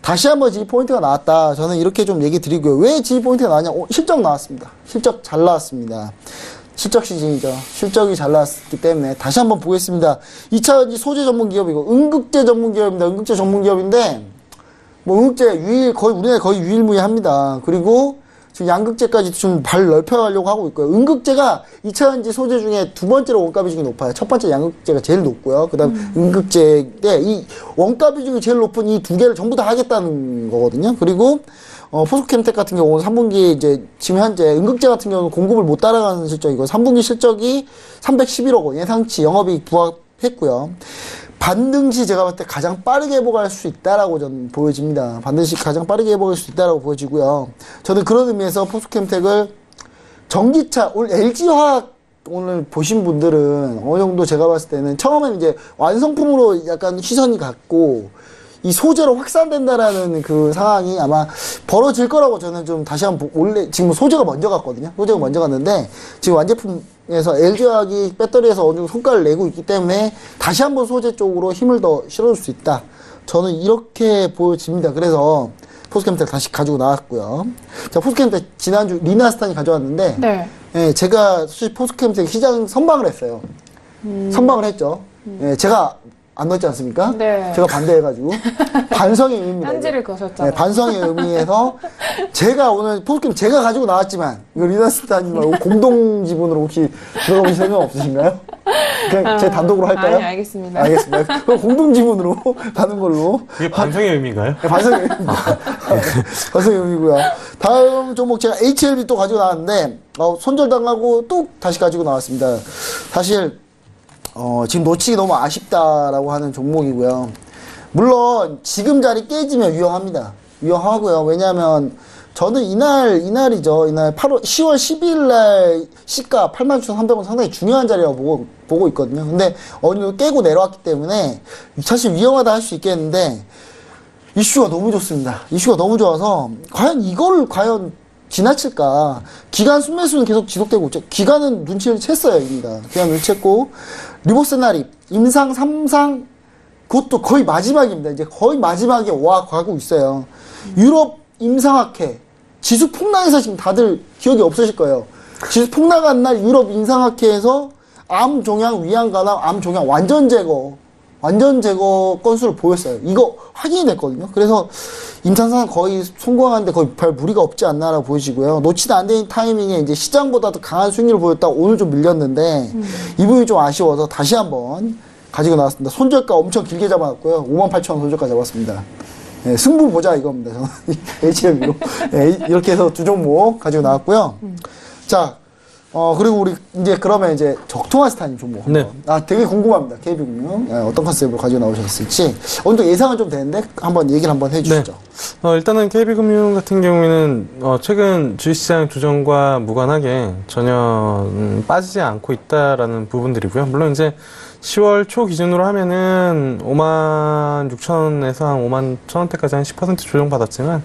다시 한번 G 포인트가 나왔다. 저는 이렇게 좀 얘기 드리고요. 왜 G 포인트가 나왔냐? 실적 나왔습니다. 실적 잘 나왔습니다. 실적 시즌이죠. 실적이 잘 나왔기 때문에 다시 한번 보겠습니다. 2차전지 소재 전문 기업이고 응급제 전문 기업입니다. 응급제 전문 기업인데, 응급제 우리나라에 거의 유일무이합니다. 그리고 지금 양극재까지 좀 발 넓혀가려고 하고 있고요. 응급제가 2차전지 소재 중에 두 번째로 원가 비중이 높아요. 첫 번째 양극재가 제일 높고요. 그 다음 응급제인데, 이 원가 비중이 제일 높은 이 두 개를 전부 다 하겠다는 거거든요. 그리고 포스코캠텍 같은 경우는 3분기 지금 현재 응급제 같은 경우는 공급을 못 따라가는 실적이고, 3분기 실적이 311억 원, 예상치 영업이익 부합했고요. 반등시 제가 봤을 때 가장 빠르게 회복할 수 있다라고 저는 보여집니다. 반등시 가장 빠르게 회복할 수 있다라고 보여지고요. 저는 그런 의미에서 포스코캠텍을 전기차, 오늘 LG화학 오늘 보신 분들은 어느 정도 제가 봤을 때는 처음에는 이제 완성품으로 약간 시선이 갔고, 이 소재로 확산된다라는 그 상황이 아마 벌어질 거라고 저는 좀 다시 한번 지금 소재가 먼저 갔거든요. 소재가 먼저 갔는데, 지금 완제품에서 LG화학이 배터리에서 어느 정도 성과를 내고 있기 때문에 다시 한번 소재 쪽으로 힘을 더 실어줄 수 있다. 저는 이렇게 보여집니다. 그래서 포스코캠텍 다시 가지고 나왔고요. 자, 포스코캠텍 지난주 리나스탄이 가져왔는데, 네. 예, 제가 사실 포스코캠텍 시장 선방을 했어요. 선방을 했죠. 예, 제가 안 넣었지 않습니까? 네. 제가 반대해가지고 반성의 의미입니다. 편지를 거셨잖아요. 네, 반성의 의미에서 제가 오늘 포스캠 제가 가지고 나왔지만 이거 리나스타님 말고 공동 지분으로 혹시 들어가보실 생각 없으신가요? 그냥 제 단독으로 할까요? 아니, 알겠습니다. 알겠습니다. 그럼 공동 지분으로 가는 걸로. 그게 반성의 의미인가요? 네, 반성의 의미입니다. 반성의 의미고요. 다음 종목 제가 HLB 또 가지고 나왔는데 손절당하고 또 다시 가지고 나왔습니다. 사실 지금 놓치기 너무 아쉽다라고 하는 종목이고요. 물론 지금 자리 깨지면 위험합니다. 위험하고요. 왜냐하면 저는 이날이죠. 이날 10월 12일 날 시가 89,300원 상당히 중요한 자리라고 보고 있거든요. 근데 어느 정도 깨고 내려왔기 때문에 사실 위험하다 할 수 있겠는데, 이슈가 너무 좋습니다. 이슈가 너무 좋아서 과연 이걸 지나칠까? 기간 순매수는 계속 지속되고 있죠. 기간은 눈치를 챘어요, 입니다. 기간 눈치챘고, 리보세나립, 임상, 3상, 그것도 거의 마지막입니다. 이제 거의 마지막에 가고 있어요. 유럽 임상학회, 지수 폭락해서 지금 다들 기억이 없으실 거예요. 지수 폭락한 날 유럽 임상학회에서 암 종양, 위암 간암, 암 종양 완전 제거 건수를 보였어요. 이거 확인이 됐거든요. 그래서 임상상 거의 성공하는데 거의 별 무리가 없지 않나라고 보이시고요. 놓치도 안 되는 타이밍에 이제 시장보다도 강한 수익률을 보였다 오늘 좀 밀렸는데 이 부분이 좀 아쉬워서 다시 한번 가지고 나왔습니다. 손절가 엄청 길게 잡아놨고요. 58,000원 손절가 잡았습니다. 네, 승부 보자 이겁니다. 저는 HM으로 네, 이렇게 해서 두 종목 가지고 나왔고요. 자, 그리고 우리 이제 그러면 이제 적토마스타님 종목. 네. 되게 궁금합니다. KB금융 어떤 컨셉으로 가지고 나오셨을지. 오늘 또 예상은 좀 되는데 한번 얘기를 한번 해주시죠. 네. 일단은 KB금융 같은 경우에는 최근 주식시장 조정과 무관하게 전혀 빠지지 않고 있다라는 부분들이고요. 물론 이제 10월 초 기준으로 하면은 56,000원에서 한 51,000원대까지 한 10% 조정받았지만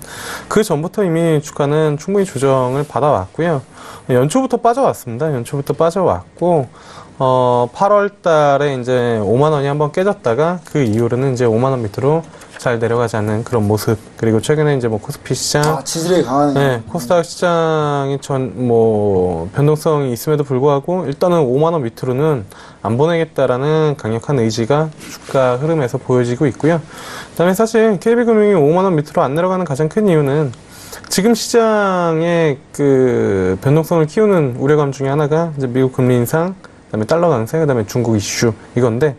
그 전부터 이미 주가는 충분히 조정을 받아왔고요. 연초부터 빠져왔습니다. 연초부터 빠져왔고 8월 달에 이제 5만 원이 한번 깨졌다가 그 이후로는 이제 5만 원 밑으로 잘 내려가지 않는 그런 모습. 그리고 최근에 이제 뭐 코스피 시장, 지지력이 강하네요. 네, 코스닥 시장이 변동성이 있음에도 불구하고 일단은 5만 원 밑으로는 안 보내겠다라는 강력한 의지가 주가 흐름에서 보여지고 있고요. 그다음에 사실 KB금융이 5만 원 밑으로 안 내려가는 가장 큰 이유는 지금 시장의 그 변동성을 키우는 우려감 중에 하나가 이제 미국 금리 인상, 그다음에 달러 강세, 그다음에 중국 이슈 이건데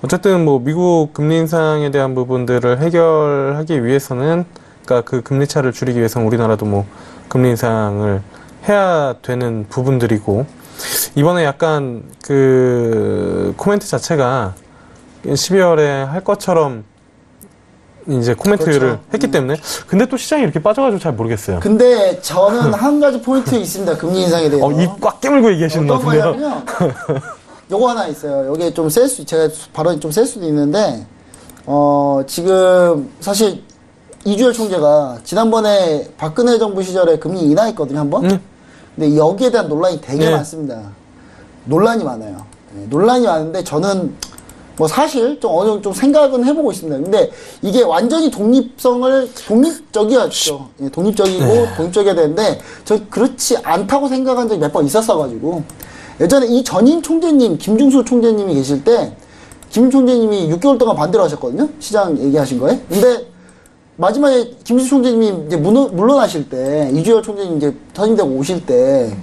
어쨌든 뭐 미국 금리 인상에 대한 부분들을 해결하기 위해서는 그러니까 그 금리 차를 줄이기 위해서는 우리나라도 뭐 금리 인상을 해야 되는 부분들이고 이번에 약간 그 코멘트 자체가 12월에 할 것처럼 이제 코멘트를 그렇죠. 했기 때문에 근데 또 시장이 이렇게 빠져가지고 잘 모르겠어요. 근데 저는 한 가지 포인트 있습니다. 금리 인상에 대해서. 입 꽉 깨물고 얘기하시는 것 어떤 같은데요. 거냐면요. 요거 하나 있어요. 여기에 좀 제가 발언이 좀 셀 수도 있는데, 지금 사실 이주열 총재가 지난번에 박근혜 정부 시절에 금리 인하했거든요, 한번. 근데 여기에 대한 논란이 되게 많습니다. 논란이 많아요. 네, 논란이 많은데 저는 뭐 사실 좀 어느 정도 좀 생각은 해보고 있습니다. 근데 이게 완전히 독립적이었죠. 예, 독립적이어야 되는데 저 그렇지 않다고 생각한 적이 몇 번 있었어가지고 예전에 이 전임 총재님 김중수 총재님이 계실 때 김 총재님이 6개월 동안 반대로 하셨거든요. 시장 얘기하신 거에. 근데 마지막에 김중수 총재님이 이제 물러나실 때 이주열 총재님 이제 선임되고 오실 때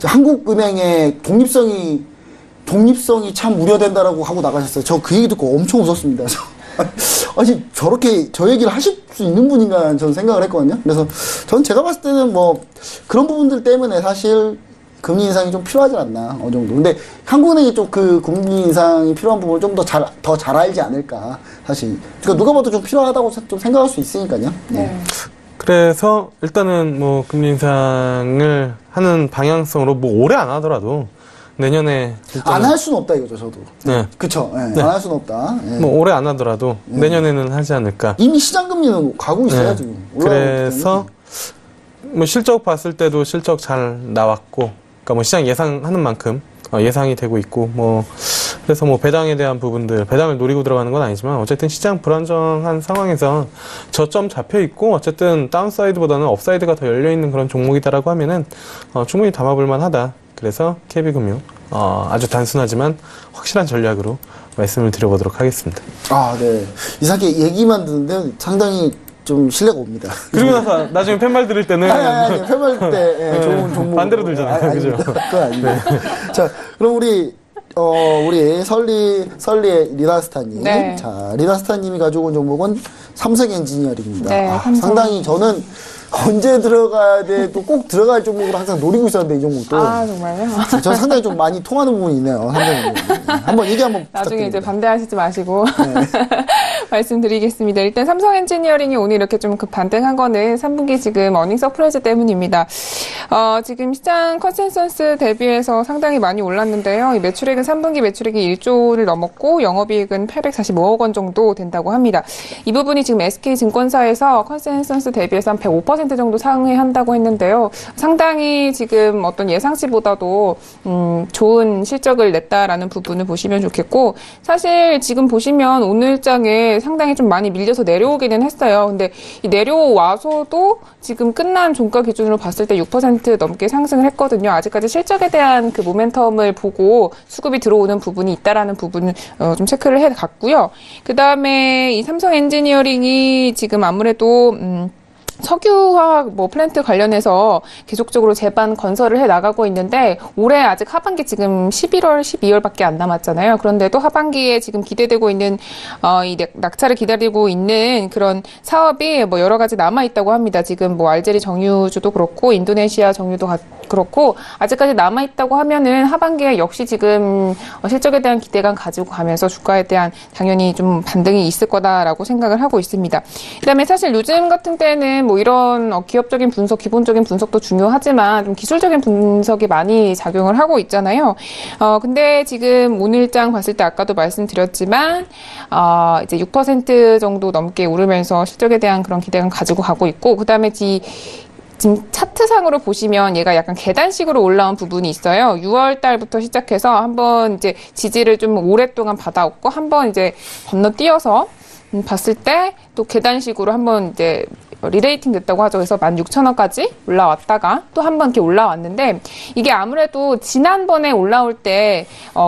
한국은행의 독립성이 참 우려된다라고 하고 나가셨어요. 저 그 얘기 듣고 엄청 웃었습니다. 아니, 저렇게 저 얘기를 하실 수 있는 분인가 저는 생각을 했거든요. 그래서 저는 제가 봤을 때는 뭐 그런 부분들 때문에 사실 금리 인상이 좀 필요하지 않나, 어느 정도. 근데 한국은행이 좀 그 금리 인상이 필요한 부분을 좀 더 잘 알지 않을까, 사실. 그러니까 누가 봐도 좀 필요하다고 좀 생각할 수 있으니까요. 네. 그래서 일단은 뭐 금리 인상을 하는 방향성으로 뭐 올해 안 하더라도 내년에 안 할 수는 없다 이거죠, 저도. 네. 그쵸. 네. 네. 안 할 수는 없다. 네. 뭐 올해 안 하더라도 내년에는 하지 않을까. 이미 시장 금리는 가고 있어요, 지금. 그래서 뭐 실적 봤을 때도 실적 잘 나왔고, 그러니까 뭐 시장 예상하는 만큼 예상이 되고 있고, 뭐 그래서 뭐 배당에 대한 부분들, 배당을 노리고 들어가는 건 아니지만 어쨌든 시장 불안정한 상황에서 저점 잡혀 있고 어쨌든 다운사이드보다는 업사이드가 더 열려 있는 그런 종목이다라고 하면은 충분히 담아볼 만하다. 그래서 KB금융 아주 단순하지만 확실한 전략으로 말씀을 드려보도록 하겠습니다. 네. 이상하게 얘기만 듣는데 상당히 좀 신뢰가 옵니다. 그리고 나서 나중에 팻말 들을 때는 아니, 팻말 때 좋은 종목 반대로 들잖아요. 그죠? 그건 아닙니다. 자, 그럼 우리 설리의 리나스타님. 네. 자, 리나스타님이 가지고 온 종목은 삼성 엔지니어링입니다. 네, 삼성. 상당히 저는 언제 들어가야 돼, 또 꼭 들어갈 종목으로 항상 노리고 있었는데, 이 종목도. 정말요? 저는 상당히 좀 많이 통하는 부분이 있네요. 상당히. 한번 얘기 한번 나중에 부탁드립니다. 이제 반대하시지 마시고 네. 말씀드리겠습니다. 일단 삼성 엔지니어링이 오늘 이렇게 좀 급반등한 거는 3분기 지금 어닝 서프라이즈 때문입니다. 지금 시장 컨센서스 대비해서 상당히 많이 올랐는데요. 이 매출액은 3분기 매출액이 1조를 넘었고 영업이익은 845억 원 정도 된다고 합니다. 이 부분이 지금 SK증권사에서 컨센서스 대비해서 한 105% 정도 상회한다고 했는데요. 상당히 지금 어떤 예상치보다도 좋은 실적을 냈다라는 부분을 보시면 좋겠고, 사실 지금 보시면 오늘장에 상당히 좀 많이 밀려서 내려오기는 했어요. 근데 이 내려와서도 지금 끝난 종가 기준으로 봤을 때 6% 넘게 상승을 했거든요. 아직까지 실적에 대한 그 모멘텀을 보고 수급이 들어오는 부분이 있다라는 부분을 좀 체크를 해 갔고요. 그 다음에 이 삼성 엔지니어링이 지금 아무래도 석유화학 뭐 플랜트 관련해서 계속적으로 제반 건설을 해 나가고 있는데 올해 아직 하반기 지금 11월, 12월밖에 안 남았잖아요. 그런데도 하반기에 지금 기대되고 있는 이 낙찰을 기다리고 있는 그런 사업이 뭐 여러 가지 남아 있다고 합니다. 지금 뭐 알제리 정유주도 그렇고 인도네시아 정유도 그렇고 아직까지 남아 있다고 하면은 하반기에 역시 지금 실적에 대한 기대감 가지고 가면서 주가에 대한 당연히 좀 반등이 있을 거다라고 생각을 하고 있습니다. 그다음에 사실 요즘 같은 때는 뭐 이런 기업적인 분석, 기본적인 분석도 중요하지만 좀 기술적인 분석이 많이 작용을 하고 있잖아요. 근데 지금 오늘장 봤을 때 아까도 말씀드렸지만 이제 6% 정도 넘게 오르면서 실적에 대한 그런 기대감 가지고 가고 있고 그다음에 지금 차트상으로 보시면 얘가 약간 계단식으로 올라온 부분이 있어요. 6월 달부터 시작해서 한번 이제 지지를 좀 오랫동안 받아왔고 한번 이제 건너뛰어서 봤을 때 또 계단식으로 한번 이제 리레이팅 됐다고 하죠. 그래서 16,000원까지 올라왔다가 또 한 번 이렇게 올라왔는데 이게 아무래도 지난번에 올라올 때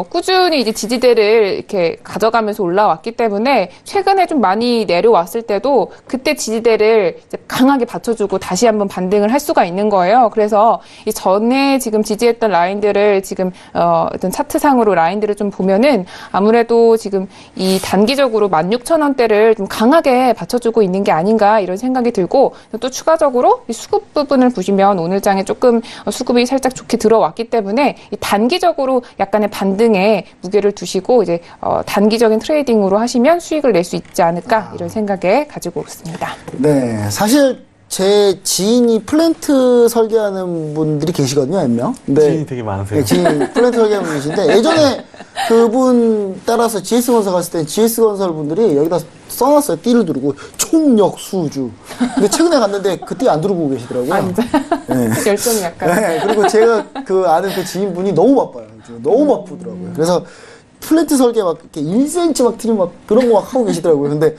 꾸준히 이제 지지대를 이렇게 가져가면서 올라왔기 때문에 최근에 좀 많이 내려왔을 때도 그때 지지대를 이제 강하게 받쳐주고 다시 한번 반등을 할 수가 있는 거예요. 그래서 이 전에 지금 지지했던 라인들을 지금 어떤 차트상으로 라인들을 좀 보면은 아무래도 지금 이 단기적으로 16,000원대를 좀 강하게 받쳐주고 있는 게 아닌가 이런 생각이 들고 또 추가적으로 이 수급 부분을 보시면 오늘 장에 조금 수급이 살짝 좋게 들어왔기 때문에 이 단기적으로 약간의 반등에 무게를 두시고 이제 단기적인 트레이딩으로 하시면 수익을 낼 수 있지 않을까 이런 생각에 가지고 있습니다. 네, 사실 제 지인이 플랜트 설계하는 분들이 계시거든요, 몇 명. 지인이 되게 많으세요. 네, 지인 플랜트 설계하는 분이신데 예전에 그분 따라서 GS건설 갔을 때 GS건설 분들이 여기다 써놨어요. 띠를 두르고 총력 수주. 근데 최근에 갔는데 그 띠 안 두르고 계시더라고요. 아, 진짜? 네. 열정이 약간. 네, 그리고 제가 그 아는 그 지인분이 너무 바빠요. 너무 바쁘더라고요. 그래서 플랜트 설계 막 이렇게 1cm 막 틀린 막 그런 거 막 하고 계시더라고요. 근데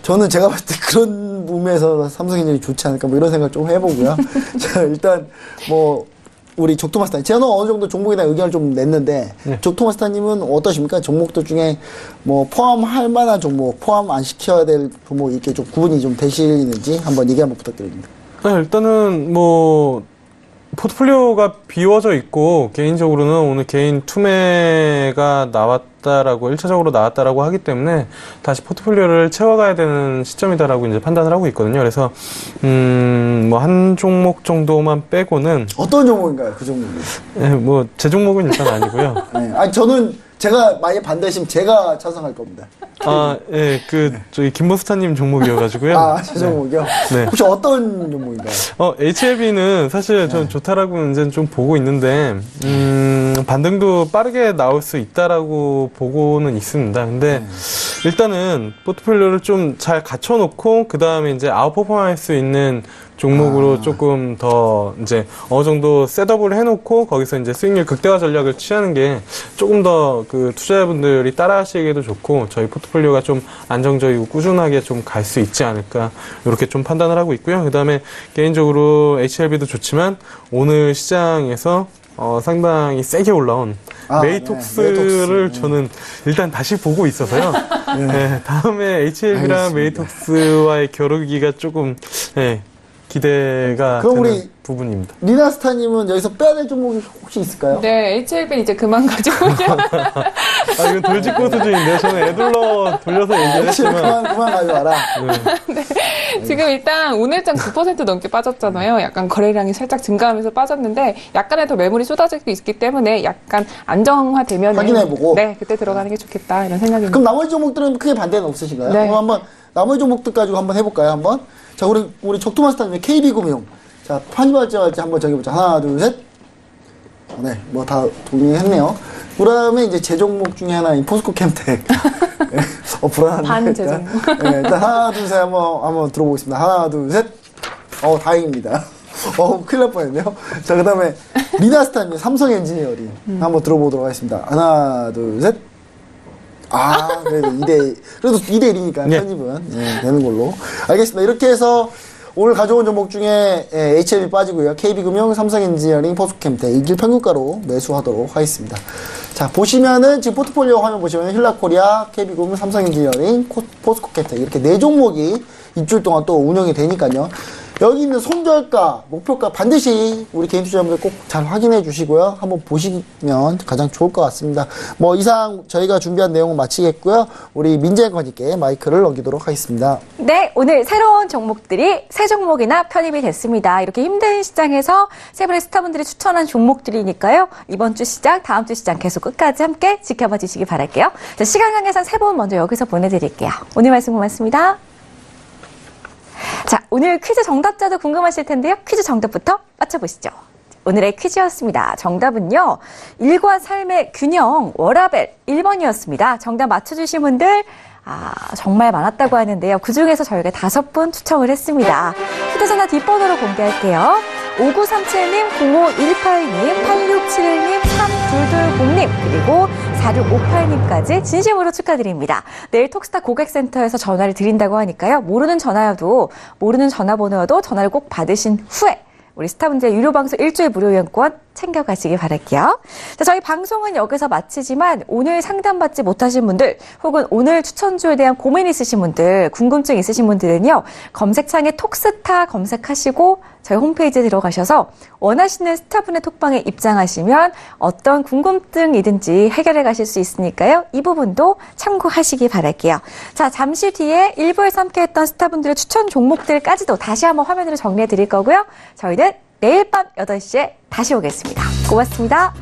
저는 제가 봤을 때 그런 부분에서 삼성전자이 좋지 않을까 뭐 이런 생각 좀 해보고요. 자, 일단 뭐 우리 적토마스타님, 제가 어느 정도 종목에 대한 의견을 좀 냈는데 네. 적토마스타님은 어떠십니까? 종목들 중에 뭐 포함할 만한 종목, 포함 안 시켜야 될 종목 이렇게 좀 구분이 좀 되시는지 한번 얘기 한번 부탁드립니다. 일단은 뭐 포트폴리오가 비워져 있고 개인적으로는 오늘 개인 투매가 나왔다라고 1차적으로 나왔다라고 하기 때문에 다시 포트폴리오를 채워가야 되는 시점이다라고 이제 판단을 하고 있거든요. 그래서 뭐 한 종목 정도만 빼고는 어떤 종목인가요? 그 종목이? 네, 뭐 제 종목은 일단 아니고요. 네. 아니 저는 제가 만약 반대하시면 제가 찬성할 겁니다. 예, 저기 김보스타님 종목이어가지고요. 제 종목이요? 네. 혹시 어떤 종목인가요? HLB는 사실 전 좋다라고 이제 좀 보고 있는데, 반등도 빠르게 나올 수 있다라고 보고는 있습니다. 근데 일단은 포트폴리오를 좀 잘 갖춰놓고, 그 다음에 이제 아웃퍼폼할 수 있는 종목으로 조금 더 이제 어느 정도 셋업을 해놓고 거기서 이제 수익률 극대화 전략을 취하는 게 조금 더 그 투자자분들이 따라하시기에도 좋고 저희 포트폴리오가 좀 안정적이고 꾸준하게 좀 갈 수 있지 않을까 이렇게 좀 판단을 하고 있고요. 그 다음에 개인적으로 HLB도 좋지만 오늘 시장에서 상당히 세게 올라온 메이톡스를 저는 일단 다시 보고 있어서요. 네, 다음에 HLB랑 메이톡스와의 겨루기가 조금 기대가 그럼 되는 우리 부분입니다. 리나스타님은 여기서 빼야 될 종목이 혹시 있을까요? 네, HLB는 이제 그만 가지고 이건 돌직구 수준인데요. 저는 애둘러 돌려서 얘기를 했지만. 그만 가져와라. 네. 지금 일단 오늘장 9% 넘게 빠졌잖아요. 약간 거래량이 살짝 증가하면서 빠졌는데 약간의 더 매물이 쏟아지고 있기 때문에 약간 안정화되면 확인해보고. 네, 그때 들어가는 게 좋겠다 이런 생각입니다. 그럼 나머지 종목들은 크게 반대는 없으신가요? 네. 그럼 한번 나머지 종목들 가지고 한번 해볼까요? 한번. 자, 우리 적토마스터님 KB금융. 자, 편입할지 한번 정해보자. 하나, 둘, 셋. 네, 뭐 다 동의했네요. 그 다음에 이제 제 종목 중에 하나인 포스코 캠텍. 불안한데. 반제 일단. 종목. 네, 일단 하나, 둘, 셋 한번 들어보겠습니다. 하나, 둘, 셋. 다행입니다. 큰일 날 뻔했네요. 자, 그 다음에 리나스타님 삼성 엔지니어링 한번 들어보도록 하겠습니다. 하나, 둘, 셋. 그래도 2대 1이니까 네. 편입은 되는 걸로. 알겠습니다. 이렇게 해서 오늘 가져온 종목 중에 HLB 빠지고요. KB금융, 삼성엔지니어링, 포스코캠텍 이길 평균가로 매수하도록 하겠습니다. 자, 보시면은 지금 포트폴리오 화면 보시면 힐라코리아, KB금융, 삼성엔지니어링, 포스코캠텍 이렇게 4종목이 일주일 동안 또 운영이 되니까요. 여기 있는 손절가, 목표가 반드시 우리 개인 투자자분들 꼭 잘 확인해 주시고요. 한번 보시면 가장 좋을 것 같습니다. 뭐 이상 저희가 준비한 내용은 마치겠고요. 우리 민재관님께 마이크를 넘기도록 하겠습니다. 네, 오늘 새로운 종목들이 새 종목이나 편입이 됐습니다. 이렇게 힘든 시장에서 세 분의 스타분들이 추천한 종목들이니까요. 이번 주 시장, 다음 주 시장 계속 끝까지 함께 지켜봐 주시기 바랄게요. 자, 시간 관계상 세 분 먼저 여기서 보내드릴게요. 오늘 말씀 고맙습니다. 자, 오늘 퀴즈 정답자도 궁금하실 텐데요. 퀴즈 정답부터 맞춰보시죠. 오늘의 퀴즈였습니다. 정답은요. 일과 삶의 균형, 워라벨 1번이었습니다. 정답 맞춰주신 분들 정말 많았다고 하는데요. 그중에서 저희가 5분 추첨을 했습니다. 휴대전화 뒷번호로 공개할게요. 5937님, 0518님, 8671님, 3220님, 그리고 4658님까지 진심으로 축하드립니다. 내일 톡스타 고객센터에서 전화를 드린다고 하니까요. 모르는 전화번호여도 전화를 꼭 받으신 후에 우리 스타분들 유료방송 일주일 무료 이용권 챙겨가시기 바랄게요. 자, 저희 방송은 여기서 마치지만 오늘 상담받지 못하신 분들 혹은 오늘 추천주에 대한 고민 있으신 분들, 궁금증 있으신 분들은요. 검색창에 톡스타 검색하시고 저희 홈페이지에 들어가셔서 원하시는 스타분의 톡방에 입장하시면 어떤 궁금증이든지 해결해 가실 수 있으니까요. 이 부분도 참고하시기 바랄게요. 자, 잠시 뒤에 1부에서 함께했던 스타분들의 추천 종목들까지도 다시 한번 화면으로 정리해 드릴 거고요. 저희는 내일 밤 8시에 다시 오겠습니다. 고맙습니다.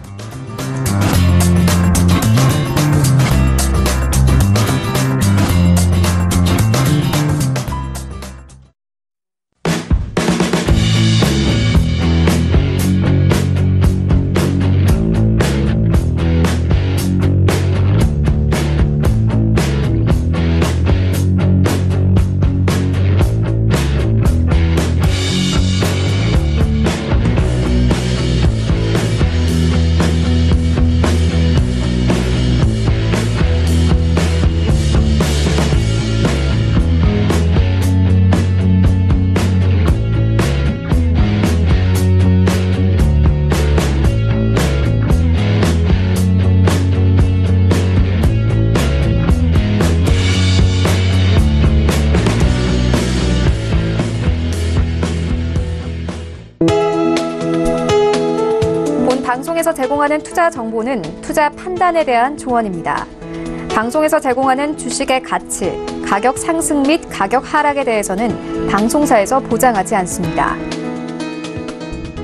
방송에서 제공하는 투자 정보는 투자 판단에 대한 조언입니다. 방송에서 제공하는 주식의 가치, 가격 상승 및 가격 하락에 대해서는 방송사에서 보장하지 않습니다.